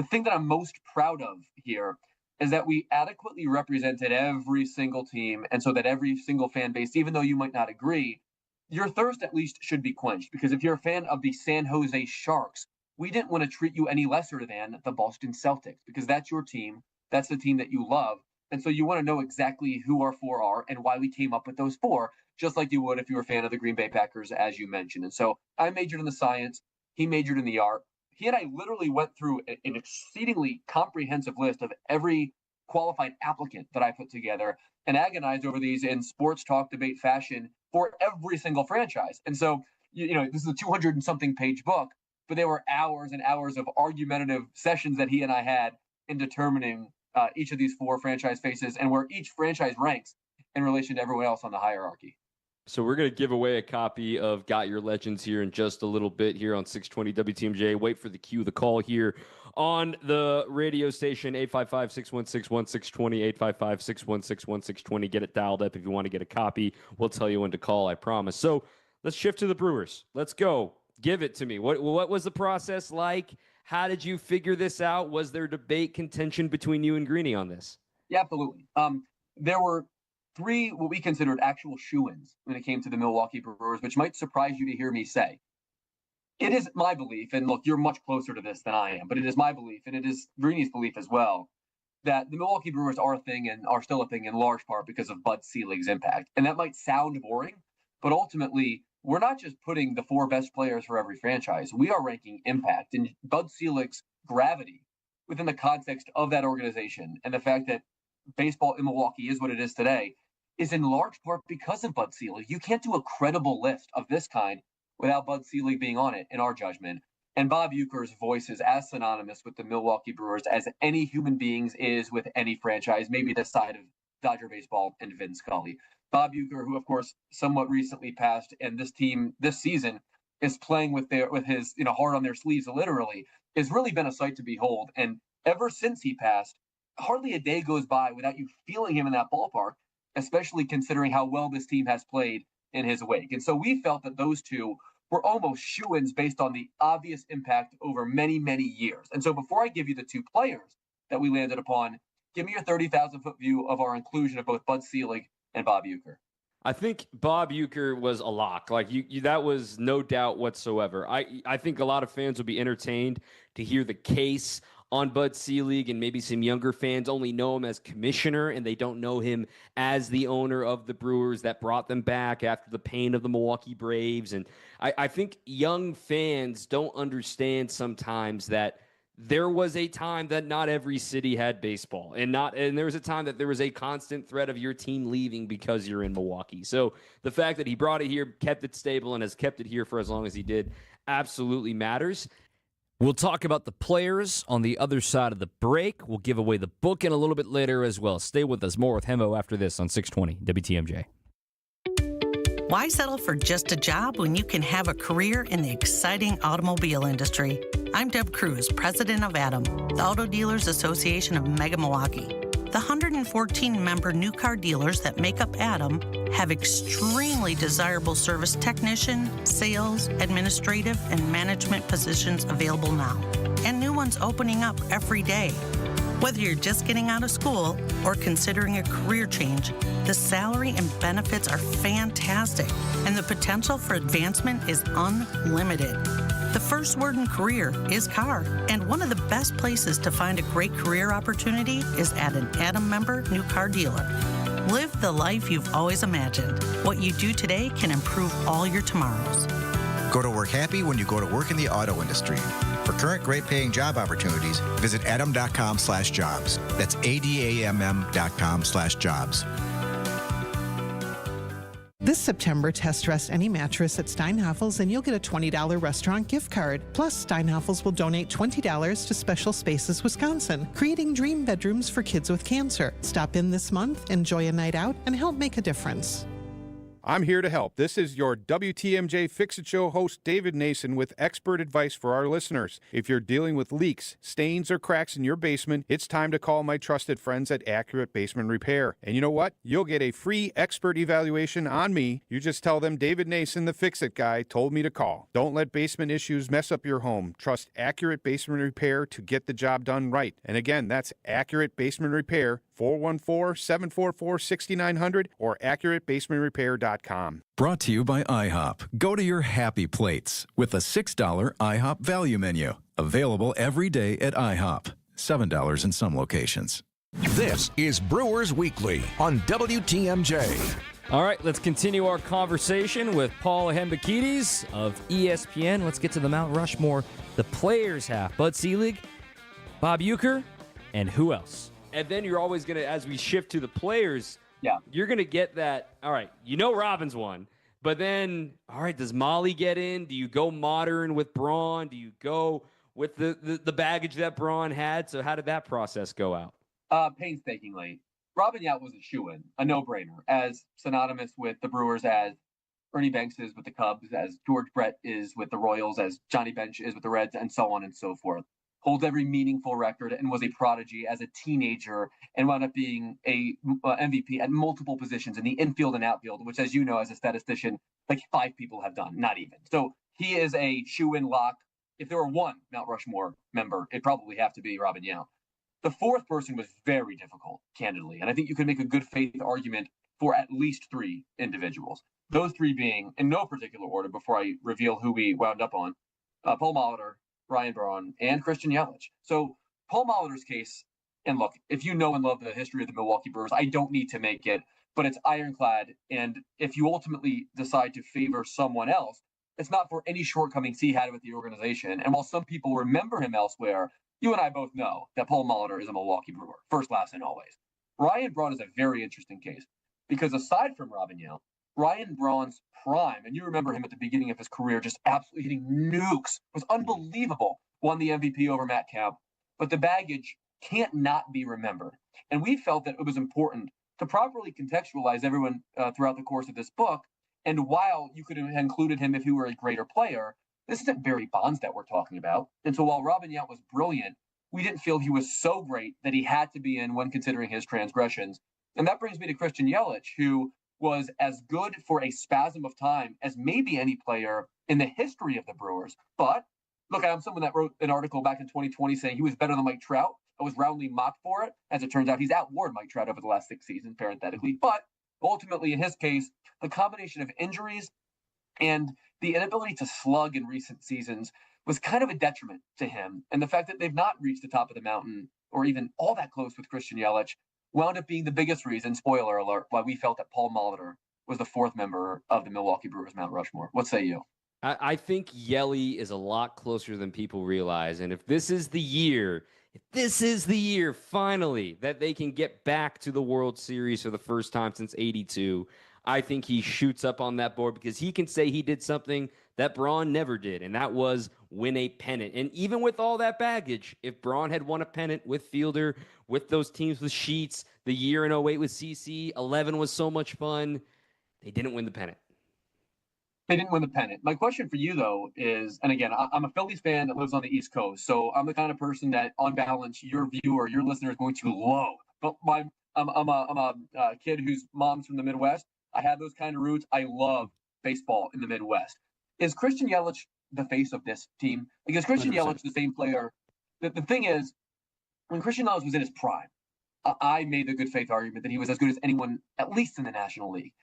thing that I'm most proud of here is that we adequately represented every single team, and so that every single fan base, even though you might not agree, your thirst at least should be quenched. Because if you're a fan of the San Jose Sharks, we didn't want to treat you any lesser than the Boston Celtics, because that's your team, that's the team that you love, and so you want to know exactly who our 4 are and why we came up with those 4, just like you would if you were a fan of the Green Bay Packers, as you mentioned. And so I majored in the science, he majored in the art. He and I literally went through an exceedingly comprehensive list of every qualified applicant that I put together and agonized over these in sports talk debate fashion for every single franchise. And so, this is a 200 and something page book, but there were hours and hours of argumentative sessions that he and I had in determining each of these 4 franchise faces and where each franchise ranks in relation to everyone else on the hierarchy. So we're going to give away a copy of Got Your Legends here in just a little bit here on 620 WTMJ. Wait for the cue, the call here on the radio station, 855-616-1620, 855-616-1620. Get it dialed up if you want to get a copy. We'll tell you when to call, I promise. So let's shift to the Brewers. Let's go. Give it to me. What was the process like? How did you figure this out? Was there debate, contention between you and Greeny on this? Yeah, absolutely. There were 3 what we considered actual shoo-ins when it came to the Milwaukee Brewers, which might surprise you to hear me say. It is my belief, and look, you're much closer to this than I am, but it is my belief, and it is Greeny's belief as well, that the Milwaukee Brewers are a thing and are still a thing in large part because of Bud Selig's impact. And that might sound boring, but ultimately, we're not just putting the 4 best players for every franchise. We are ranking impact and Bud Selig's gravity within the context of that organization, and the fact that baseball in Milwaukee is what it is today is in large part because of Bud Selig. You can't do a credible list of this kind without Bud Selig being on it, in our judgment. And Bob Uecker's voice is as synonymous with the Milwaukee Brewers as any human being's is with any franchise, maybe this side of Dodger baseball and Vin Scully. Bob Uecker, who of course somewhat recently passed, and this team this season is playing with his heart on their sleeves, literally, has really been a sight to behold. And ever since he passed, hardly a day goes by without you feeling him in that ballpark, especially considering how well this team has played in his wake. And so we felt that those 2 were almost shoo-ins based on the obvious impact over many, many years. And so before I give you the 2 players that we landed upon, give me your 30,000-foot view of our inclusion of both Bud Selig and Bob Uecker. I think Bob Uecker was a lock. Like that was no doubt whatsoever. I think a lot of fans will be entertained to hear the case on Bud Selig, and maybe some younger fans only know him as commissioner, and they don't know him as the owner of the Brewers that brought them back after the pain of the Milwaukee Braves. And I think young fans don't understand sometimes that there was a time that not every city had baseball, and there was a time that there was a constant threat of your team leaving because you're in Milwaukee. So the fact that he brought it here, kept it stable, and has kept it here for as long as he did absolutely matters. We'll talk about the players on the other side of the break. We'll give away the book in a little bit later as well. Stay with us. More with Hembo after this on 620 WTMJ. Why settle for just a job when you can have a career in the exciting automobile industry? I'm Deb Cruz, president of ADAM, the Auto Dealers Association of Mega Milwaukee. The 114-member new car dealers that make up ADAM have extremely desirable service technician, sales, administrative, and management positions available now, and new ones opening up every day. Whether you're just getting out of school or considering a career change, the salary and benefits are fantastic, and the potential for advancement is unlimited. The first word in career is car, and one of the best places to find a great career opportunity is at an ADAM member new car dealer. Live the life you've always imagined. What you do today can improve all your tomorrows. Go to work happy when you go to work in the auto industry. For current great-paying job opportunities, visit adam.com/jobs. That's ADAMM.com/jobs. This September, test dress any mattress at Steinhafels and you'll get a $20 restaurant gift card. Plus, Steinhafels will donate $20 to Special Spaces Wisconsin, creating dream bedrooms for kids with cancer. Stop in this month, enjoy a night out, and help make a difference. I'm here to help. This is your WTMJ Fix-It Show host, David Nason, with expert advice for our listeners. If you're dealing with leaks, stains, or cracks in your basement, it's time to call my trusted friends at Accurate Basement Repair. And you know what? You'll get a free expert evaluation on me. You just tell them David Nason, the Fix-It guy, told me to call. Don't let basement issues mess up your home. Trust Accurate Basement Repair to get the job done right. And again, that's Accurate Basement Repair, 414-744-6900 or accuratebasementrepair.com. Brought to you by IHOP. Go to your happy plates with a $6 IHOP value menu. Available every day at IHOP. $7 in some locations. This is Brewers Weekly on WTMJ. All right, let's continue our conversation with Paul Hembekides of ESPN. Let's get to the Mount Rushmore. The players half. Bud Selig, Bob Uecker, and who else? And then you're always going to, as we shift to the players, you're going to get that, all right, Robbins won. But then, all right, does Molly get in? Do you go modern with Braun? Do you go with the baggage that Braun had? So how did that process go out? Painstakingly. Robin Yount was a shoo-in, a no-brainer, as synonymous with the Brewers as Ernie Banks is with the Cubs, as George Brett is with the Royals, as Johnny Bench is with the Reds, and so on and so forth. Holds every meaningful record and was a prodigy as a teenager and wound up being a MVP at multiple positions in the infield and outfield, which, as you know, as a statistician, like 5 people have done, not even. So he is a shoe-in lock. If there were one Mount Rushmore member, it'd probably have to be Robin Yount. The fourth person was very difficult, candidly, and I think you could make a good faith argument for at least 3 individuals. Those 3 being, in no particular order, before I reveal who we wound up on, Paul Molitor, Ryan Braun, and Christian Yelich. So Paul Molitor's case, and look, if you know and love the history of the Milwaukee Brewers, I don't need to make it, but it's ironclad. And if you ultimately decide to favor someone else, it's not for any shortcomings he had with the organization. And while some people remember him elsewhere, you and I both know that Paul Molitor is a Milwaukee Brewer, first, last, and always. Ryan Braun is a very interesting case because aside from Robin Yount, Ryan Braun's prime, and you remember him at the beginning of his career just absolutely hitting nukes, was unbelievable, won the MVP over Matt Kemp, but the baggage can't not be remembered. And we felt that it was important to properly contextualize everyone throughout the course of this book. And while you could have included him if he were a greater player, this isn't Barry Bonds that we're talking about. And so while Robin Yount was brilliant, we didn't feel he was so great that he had to be in when considering his transgressions. And that brings me to Christian Yelich, who was as good for a spasm of time as maybe any player in the history of the Brewers. But look, I'm someone that wrote an article back in 2020 saying he was better than Mike Trout. was roundly mocked for it. As it turns out, he's outworn Mike Trout over the last 6 seasons, parenthetically. But ultimately, in his case, the combination of injuries and the inability to slug in recent seasons was kind of a detriment to him. And the fact that they've not reached the top of the mountain or even all that close with Christian Yelich wound up being the biggest reason, spoiler alert, why we felt that Paul Molitor was the fourth member of the Milwaukee Brewers Mount Rushmore. What say you? I think Yelly is a lot closer than people realize. And if this is the year finally that they can get back to the World Series for the first time since '82, I think he shoots up on that board because he can say he did something that Braun never did, and that was win a pennant. And even with all that baggage, if Braun had won a pennant with Fielder, with those teams with Sheets, the year in '08 with CC, 11 was so much fun, they didn't win the pennant. They didn't win the pennant. My question for you, though, is, and again, I'm a Phillies fan that lives on the East Coast, so I'm the kind of person that, on balance, your viewer, your listener is going to loathe. But I'm a kid whose mom's from the Midwest. I have those kind of roots. I love baseball in the Midwest. Is Christian Yelich the face of this team? Because Christian 100%. Yelich the same player? The thing is, when Christian Yelich was in his prime, I made the good faith argument that he was as good as anyone, at least in the National League.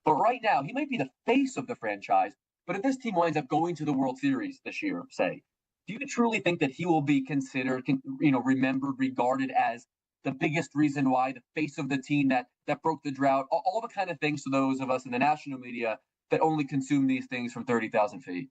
But right now, he might be the face of the franchise. But if this team winds up going to the World Series this year, say, do you truly think that he will be considered, remembered, regarded as the biggest reason why, the face of the team that broke the drought, all the kind of things to those of us in the national media that only consume these things from 30,000 feet?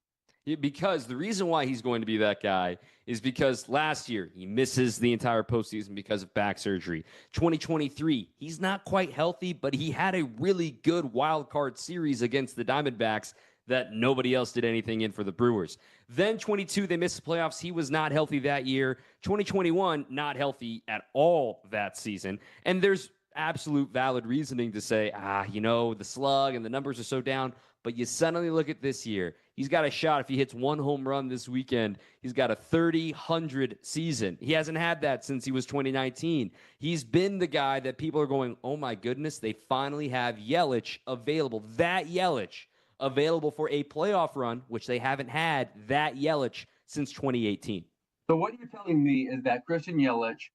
Because the reason why he's going to be that guy is because last year he misses the entire postseason because of back surgery. 2023, he's not quite healthy, but he had a really good wild card series against the Diamondbacks that nobody else did anything in for the Brewers. Then 22, they missed the playoffs. He was not healthy that year. 2021, not healthy at all that season. And there's absolute valid reasoning to say, the slug and the numbers are so down. But you suddenly look at this year. He's got a shot. If he hits one home run this weekend, he's got a 30-100 season. He hasn't had that since he was 2019. He's been the guy that people are going, oh my goodness, they finally have Yelich available. That Yelich available for a playoff run, which they haven't had that Yelich since 2018. So what you're telling me is that Christian Yelich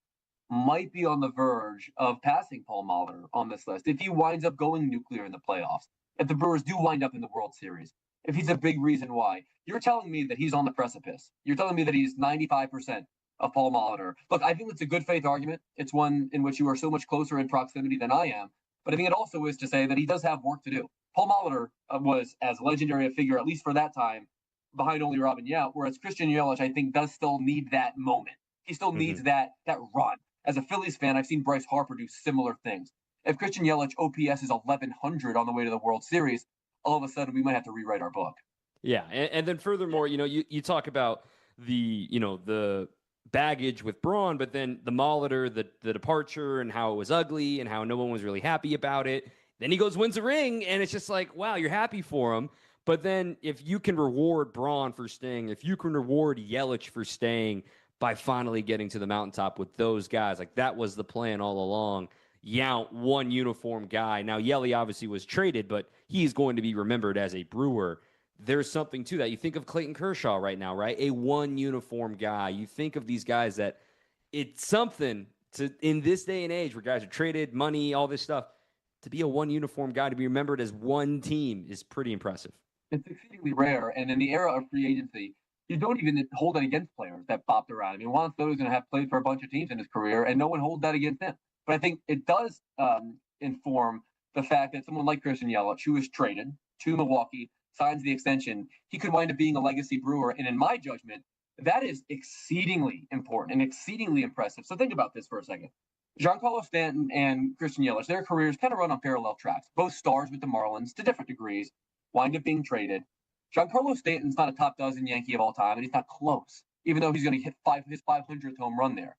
might be on the verge of passing Paul Molitor on this list if he winds up going nuclear in the playoffs. If the Brewers do wind up in the World Series, if he's a big reason why. You're telling me that he's on the precipice. You're telling me that he's 95% of Paul Molitor. Look, I think it's a good faith argument. It's one in which you are so much closer in proximity than I am. But I think it also is to say that he does have work to do. Paul Molitor was as legendary a figure, at least for that time, behind only Robin Yount, whereas Christian Yelich, I think, does still need that moment. He still needs that run. As a Phillies fan, I've seen Bryce Harper do similar things. If Christian Yelich OPS is 1,100 on the way to the World Series, all of a sudden we might have to rewrite our book. Yeah, and then furthermore, you talk about the baggage with Braun, but then the Molitor, the departure, and how it was ugly, and how no one was really happy about it. Then he goes, wins a ring, and it's just like, wow, you're happy for him. But then if you can reward Braun for staying, if you can reward Yelich for staying by finally getting to the mountaintop with those guys, like that was the plan all along. Yount, one uniform guy. Now, Yelly obviously was traded, but he's going to be remembered as a Brewer. There's something to that. You think of Clayton Kershaw right now, right? A one uniform guy. You think of these guys that it's something to, in this day and age where guys are traded, money, all this stuff, to be a one uniform guy, to be remembered as one team is pretty impressive. It's exceedingly rare. And in the era of free agency, you don't even hold that against players that bopped around. I mean, Juan Soto's going to have played for a bunch of teams in his career, and no one holds that against him. But I think it does inform the fact that someone like Christian Yelich, who was traded to Milwaukee, signs the extension, he could wind up being a legacy Brewer. And in my judgment, that is exceedingly important and exceedingly impressive. So think about this for a second. Giancarlo Stanton and Christian Yelich, their careers kind of run on parallel tracks. Both stars with the Marlins to different degrees, wind up being traded. Giancarlo Stanton's not a top dozen Yankee of all time, and he's not close, even though he's going to hit his 500th home run there.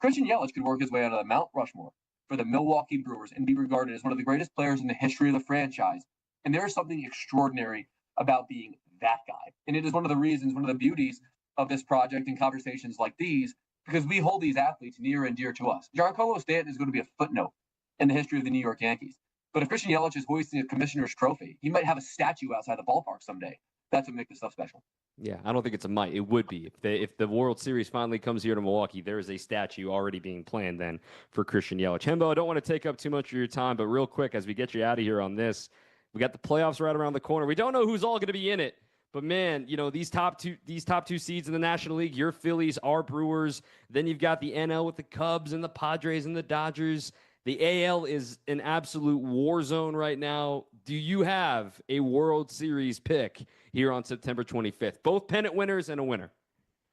Christian Yelich could work his way out of the Mount Rushmore for the Milwaukee Brewers and be regarded as one of the greatest players in the history of the franchise. And there is something extraordinary about being that guy. And it is one of the reasons, one of the beauties of this project and conversations like these, because we hold these athletes near and dear to us. Giancarlo Stanton is going to be a footnote in the history of the New York Yankees. But if Christian Yelich is hoisting a commissioner's trophy, he might have a statue outside the ballpark someday. That's what makes this stuff special. Yeah, I don't think it's a might. It would be. If the World Series finally comes here to Milwaukee, there is a statue already being planned then for Christian Yelich. Hembo, I don't want to take up too much of your time, but real quick, as we get you out of here on this, we got the playoffs right around the corner. We don't know who's all going to be in it, but man, these top two seeds in the National League, your Phillies, our Brewers. Then you've got the NL with the Cubs and the Padres and the Dodgers. The AL is an absolute war zone right now. Do you have a World Series pick here on September 25th? Both pennant winners and a winner.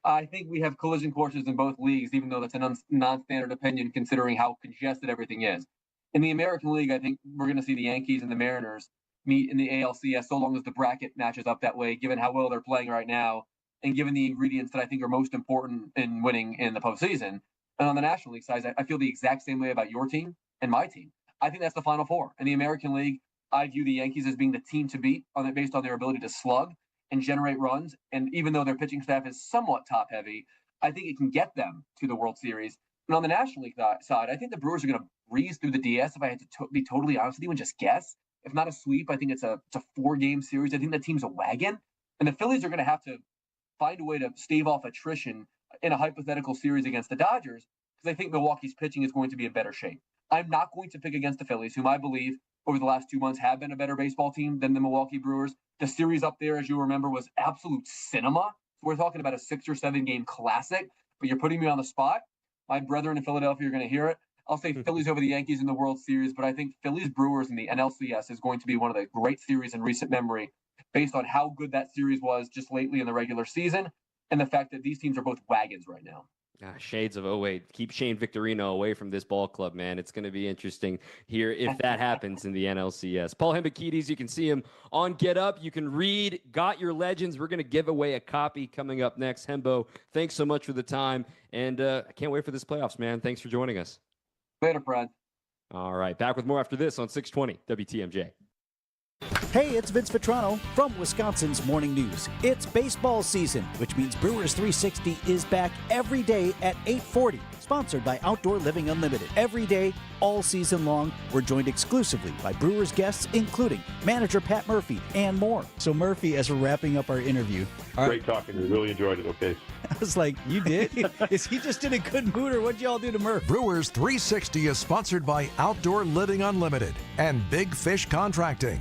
I think we have collision courses in both leagues, even though that's a non-standard opinion considering how congested everything is. In the American League, I think we're going to see the Yankees and the Mariners meet in the ALCS so long as the bracket matches up that way, given how well they're playing right now and given the ingredients that I think are most important in winning in the postseason. And on the National League side, I feel the exact same way about your team and my team. I think that's the Final Four. In the American League, I view the Yankees as being the team to beat based on their ability to slug and generate runs. And even though their pitching staff is somewhat top-heavy, I think it can get them to the World Series. And on the National League side, I think the Brewers are going to breeze through the DS, if I had to be totally honest with you and just guess. If not a sweep, I think it's a 4-game series. I think that team's a wagon. And the Phillies are going to have to find a way to stave off attrition in a hypothetical series against the Dodgers because I think Milwaukee's pitching is going to be in better shape. I'm not going to pick against the Phillies, whom I believe over the last 2 months have been a better baseball team than the Milwaukee Brewers. The series up there, as you remember, was absolute cinema. So we're talking about a 6 or 7 game classic, but you're putting me on the spot. My brethren in Philadelphia are going to hear it. I'll say Phillies over the Yankees in the World Series, but I think Phillies Brewers in the NLCS is going to be one of the great series in recent memory based on how good that series was just lately in the regular season and the fact that these teams are both wagons right now. Shades of 08. Keep Shane Victorino away from this ball club, man. It's going to be interesting here if that happens in the NLCS. Paul Hembekides, you can see him on Get Up. You can read Got Your Legends. We're going to give away a copy coming up next. Hembo, thanks so much for the time, and I can't wait for this playoffs, man. Thanks for joining us. Later, Brad. All right, back with more after this on 620 WTMJ. Hey, it's Vince Vitrano from Wisconsin's Morning News. It's baseball season, which means Brewers 360 is back every day at 8:40. Sponsored by Outdoor Living Unlimited. Every day, all season long, we're joined exclusively by Brewers guests, including manager Pat Murphy and more. So Murphy, as we're wrapping up our interview. Great talking to you. Really enjoyed it. Okay. I was like, you did? Is he just in a good mood, or what'd y'all do to Murph? Brewers 360 is sponsored by Outdoor Living Unlimited and Big Fish Contracting.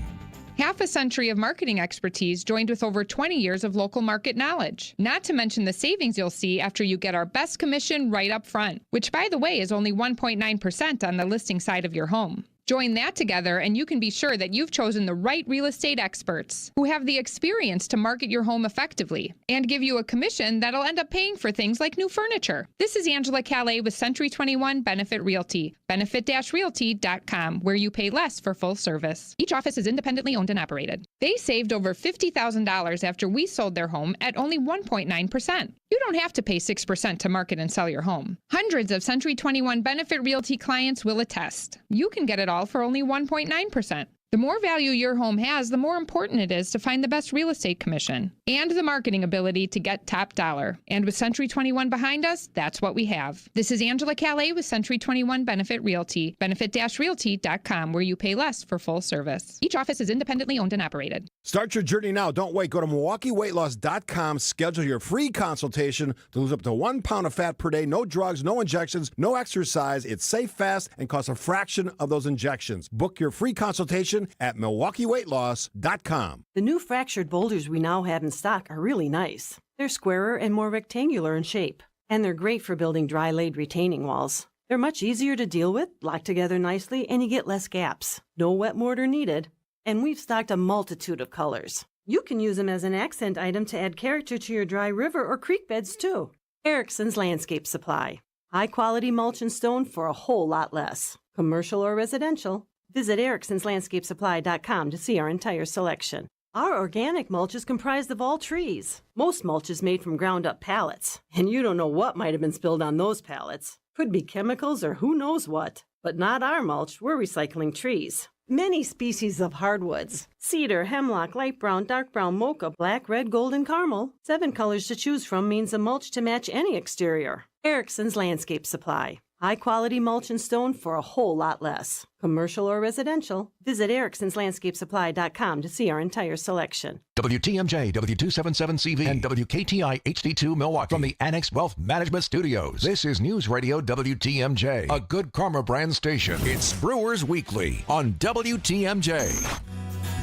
Half a century of marketing expertise joined with over 20 years of local market knowledge. Not to mention the savings you'll see after you get our best commission right up front, which, by the way, is only 1.9% on the listing side of your home. Join that together and you can be sure that you've chosen the right real estate experts who have the experience to market your home effectively and give you a commission that'll end up paying for things like new furniture. This is Angela Calais with Century 21 Benefit Realty, benefit-realty.com, where you pay less for full service. Each office is independently owned and operated. They saved over $50,000 after we sold their home at only 1.9%. You don't have to pay 6% to market and sell your home. Hundreds of Century 21 Benefit Realty clients will attest. You can get it all for only 1.9%. The more value your home has, the more important it is to find the best real estate commission and the marketing ability to get top dollar. And with Century 21 behind us, that's what we have. This is Angela Calais with Century 21 Benefit Realty, benefit-realty.com, where you pay less for full service. Each office is independently owned and operated. Start your journey now. Don't wait. Go to MilwaukeeWeightLoss.com. Schedule your free consultation to lose up to 1 pound of fat per day. No drugs, no injections, no exercise. It's safe, fast, and costs a fraction of those injections. Book your free consultation at MilwaukeeWeightLoss.com. The new fractured boulders we now have in stock are really nice. They're squarer and more rectangular in shape, and they're great for building dry-laid retaining walls. They're much easier to deal with, lock together nicely, and you get less gaps. No wet mortar needed. And we've stocked a multitude of colors. You can use them as an accent item to add character to your dry river or creek beds, too. Erickson's Landscape Supply. High-quality mulch and stone for a whole lot less. Commercial or residential. Visit ericksonslandscapesupply.com to see our entire selection. Our organic mulch is comprised of all trees. Most mulch is made from ground-up pallets, and you don't know what might have been spilled on those pallets. Could be chemicals or who knows what. But not our mulch. We're recycling trees. Many species of hardwoods. Cedar, hemlock, light brown, dark brown, mocha, black, red, gold, and caramel. 7 colors to choose from means a mulch to match any exterior. Erickson's Landscape Supply. High quality mulch and stone for a whole lot less. Commercial or residential, visit ericksonslandscapesupply.com to see our entire selection. WTMJ, W277CV, and WKTI HD2 Milwaukee from the Annex Wealth Management Studios. This is News Radio WTMJ, a Good Karma brand station. It's Brewers Weekly on WTMJ.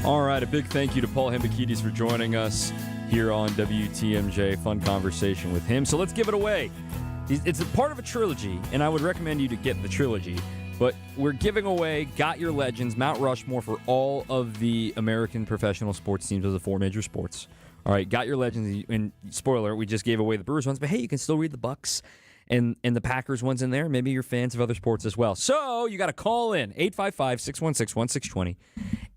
All right, a big thank you to Paul Hembekides for joining us here on WTMJ. Fun conversation with him. So let's give it away. It's a part of a trilogy, and I would recommend you to get the trilogy. But we're giving away Got Your Legends, Mount Rushmore for all of the American professional sports teams of the 4 major sports. All right, Got Your Legends, and spoiler, we just gave away the Brewers ones, but hey, you can still read the Bucks and the Packers ones in there. Maybe you're fans of other sports as well. So you got to call in, 855-616-1620,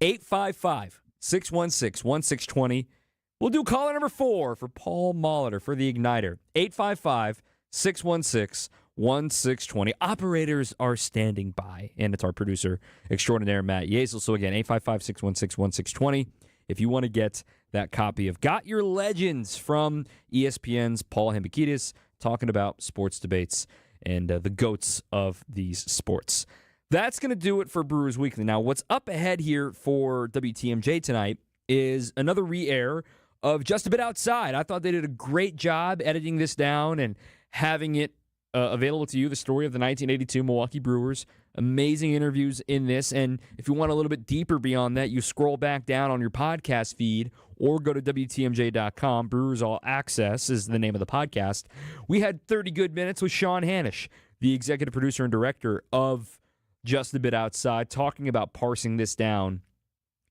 855-616-1620. We'll do caller number 4 for Paul Molitor for the Igniter, 855-616-1620. Operators are standing by, and it's our producer extraordinaire, Matt Yazel. So again, 855-616-1620. If you want to get that copy of Got Your Legends from ESPN's Paul Hembekides, talking about sports debates and the GOATs of these sports. That's going to do it for Brewers Weekly. Now, what's up ahead here for WTMJ tonight is another re-air of Just a Bit Outside. I thought they did a great job editing this down and having it available to you, the story of the 1982 Milwaukee Brewers. Amazing interviews in this, and if you want a little bit deeper beyond that, you scroll back down on your podcast feed or go to WTMJ.com. Brewers All Access is the name of the podcast. We had 30 good minutes with Sean Hanisch, the executive producer and director of Just a Bit Outside, talking about parsing this down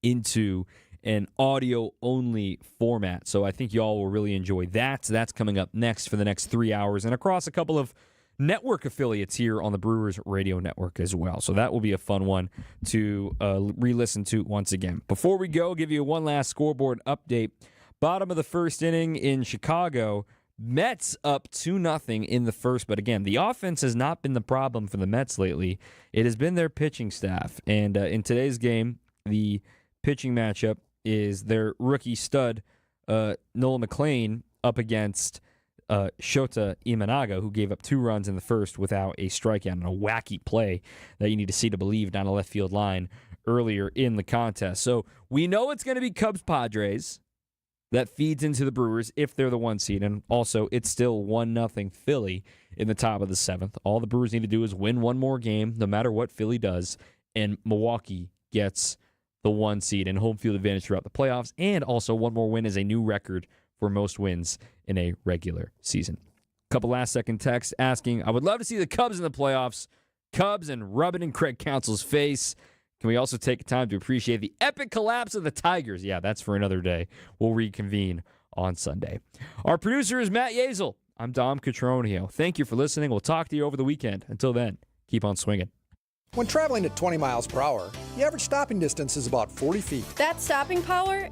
into an audio-only format. So I think y'all will really enjoy that. So that's coming up next for the next 3 hours and across a couple of network affiliates here on the Brewers Radio Network as well. So that will be a fun one to re-listen to once again. Before we go, give you one last scoreboard update. Bottom of the first inning in Chicago, Mets up 2-0 in the first. But again, the offense has not been the problem for the Mets lately. It has been their pitching staff. And in today's game, the pitching matchup is their rookie stud, Noel McLean, up against Shota Imanaga, who gave up 2 runs in the first without a strikeout and a wacky play that you need to see to believe down the left field line earlier in the contest. So we know it's going to be Cubs-Padres. That feeds into the Brewers if they're the 1 seed. And also, it's still 1-0 Philly in the top of the 7th. All the Brewers need to do is win one more game, no matter what Philly does, and Milwaukee gets the 1 seed and home field advantage throughout the playoffs. And also, one more win is a new record for most wins in a regular season. Couple last-second texts asking, I would love to see the Cubs in the playoffs. Cubs and rub it in Craig Counsell's face. Can we also take time to appreciate the epic collapse of the Tigers? Yeah, that's for another day. We'll reconvene on Sunday. Our producer is Matt Yazel. I'm Dom Cotroneo. Thank you for listening. We'll talk to you over the weekend. Until then, keep on swinging. When traveling at 20 miles per hour, the average stopping distance is about 40 feet. That stopping power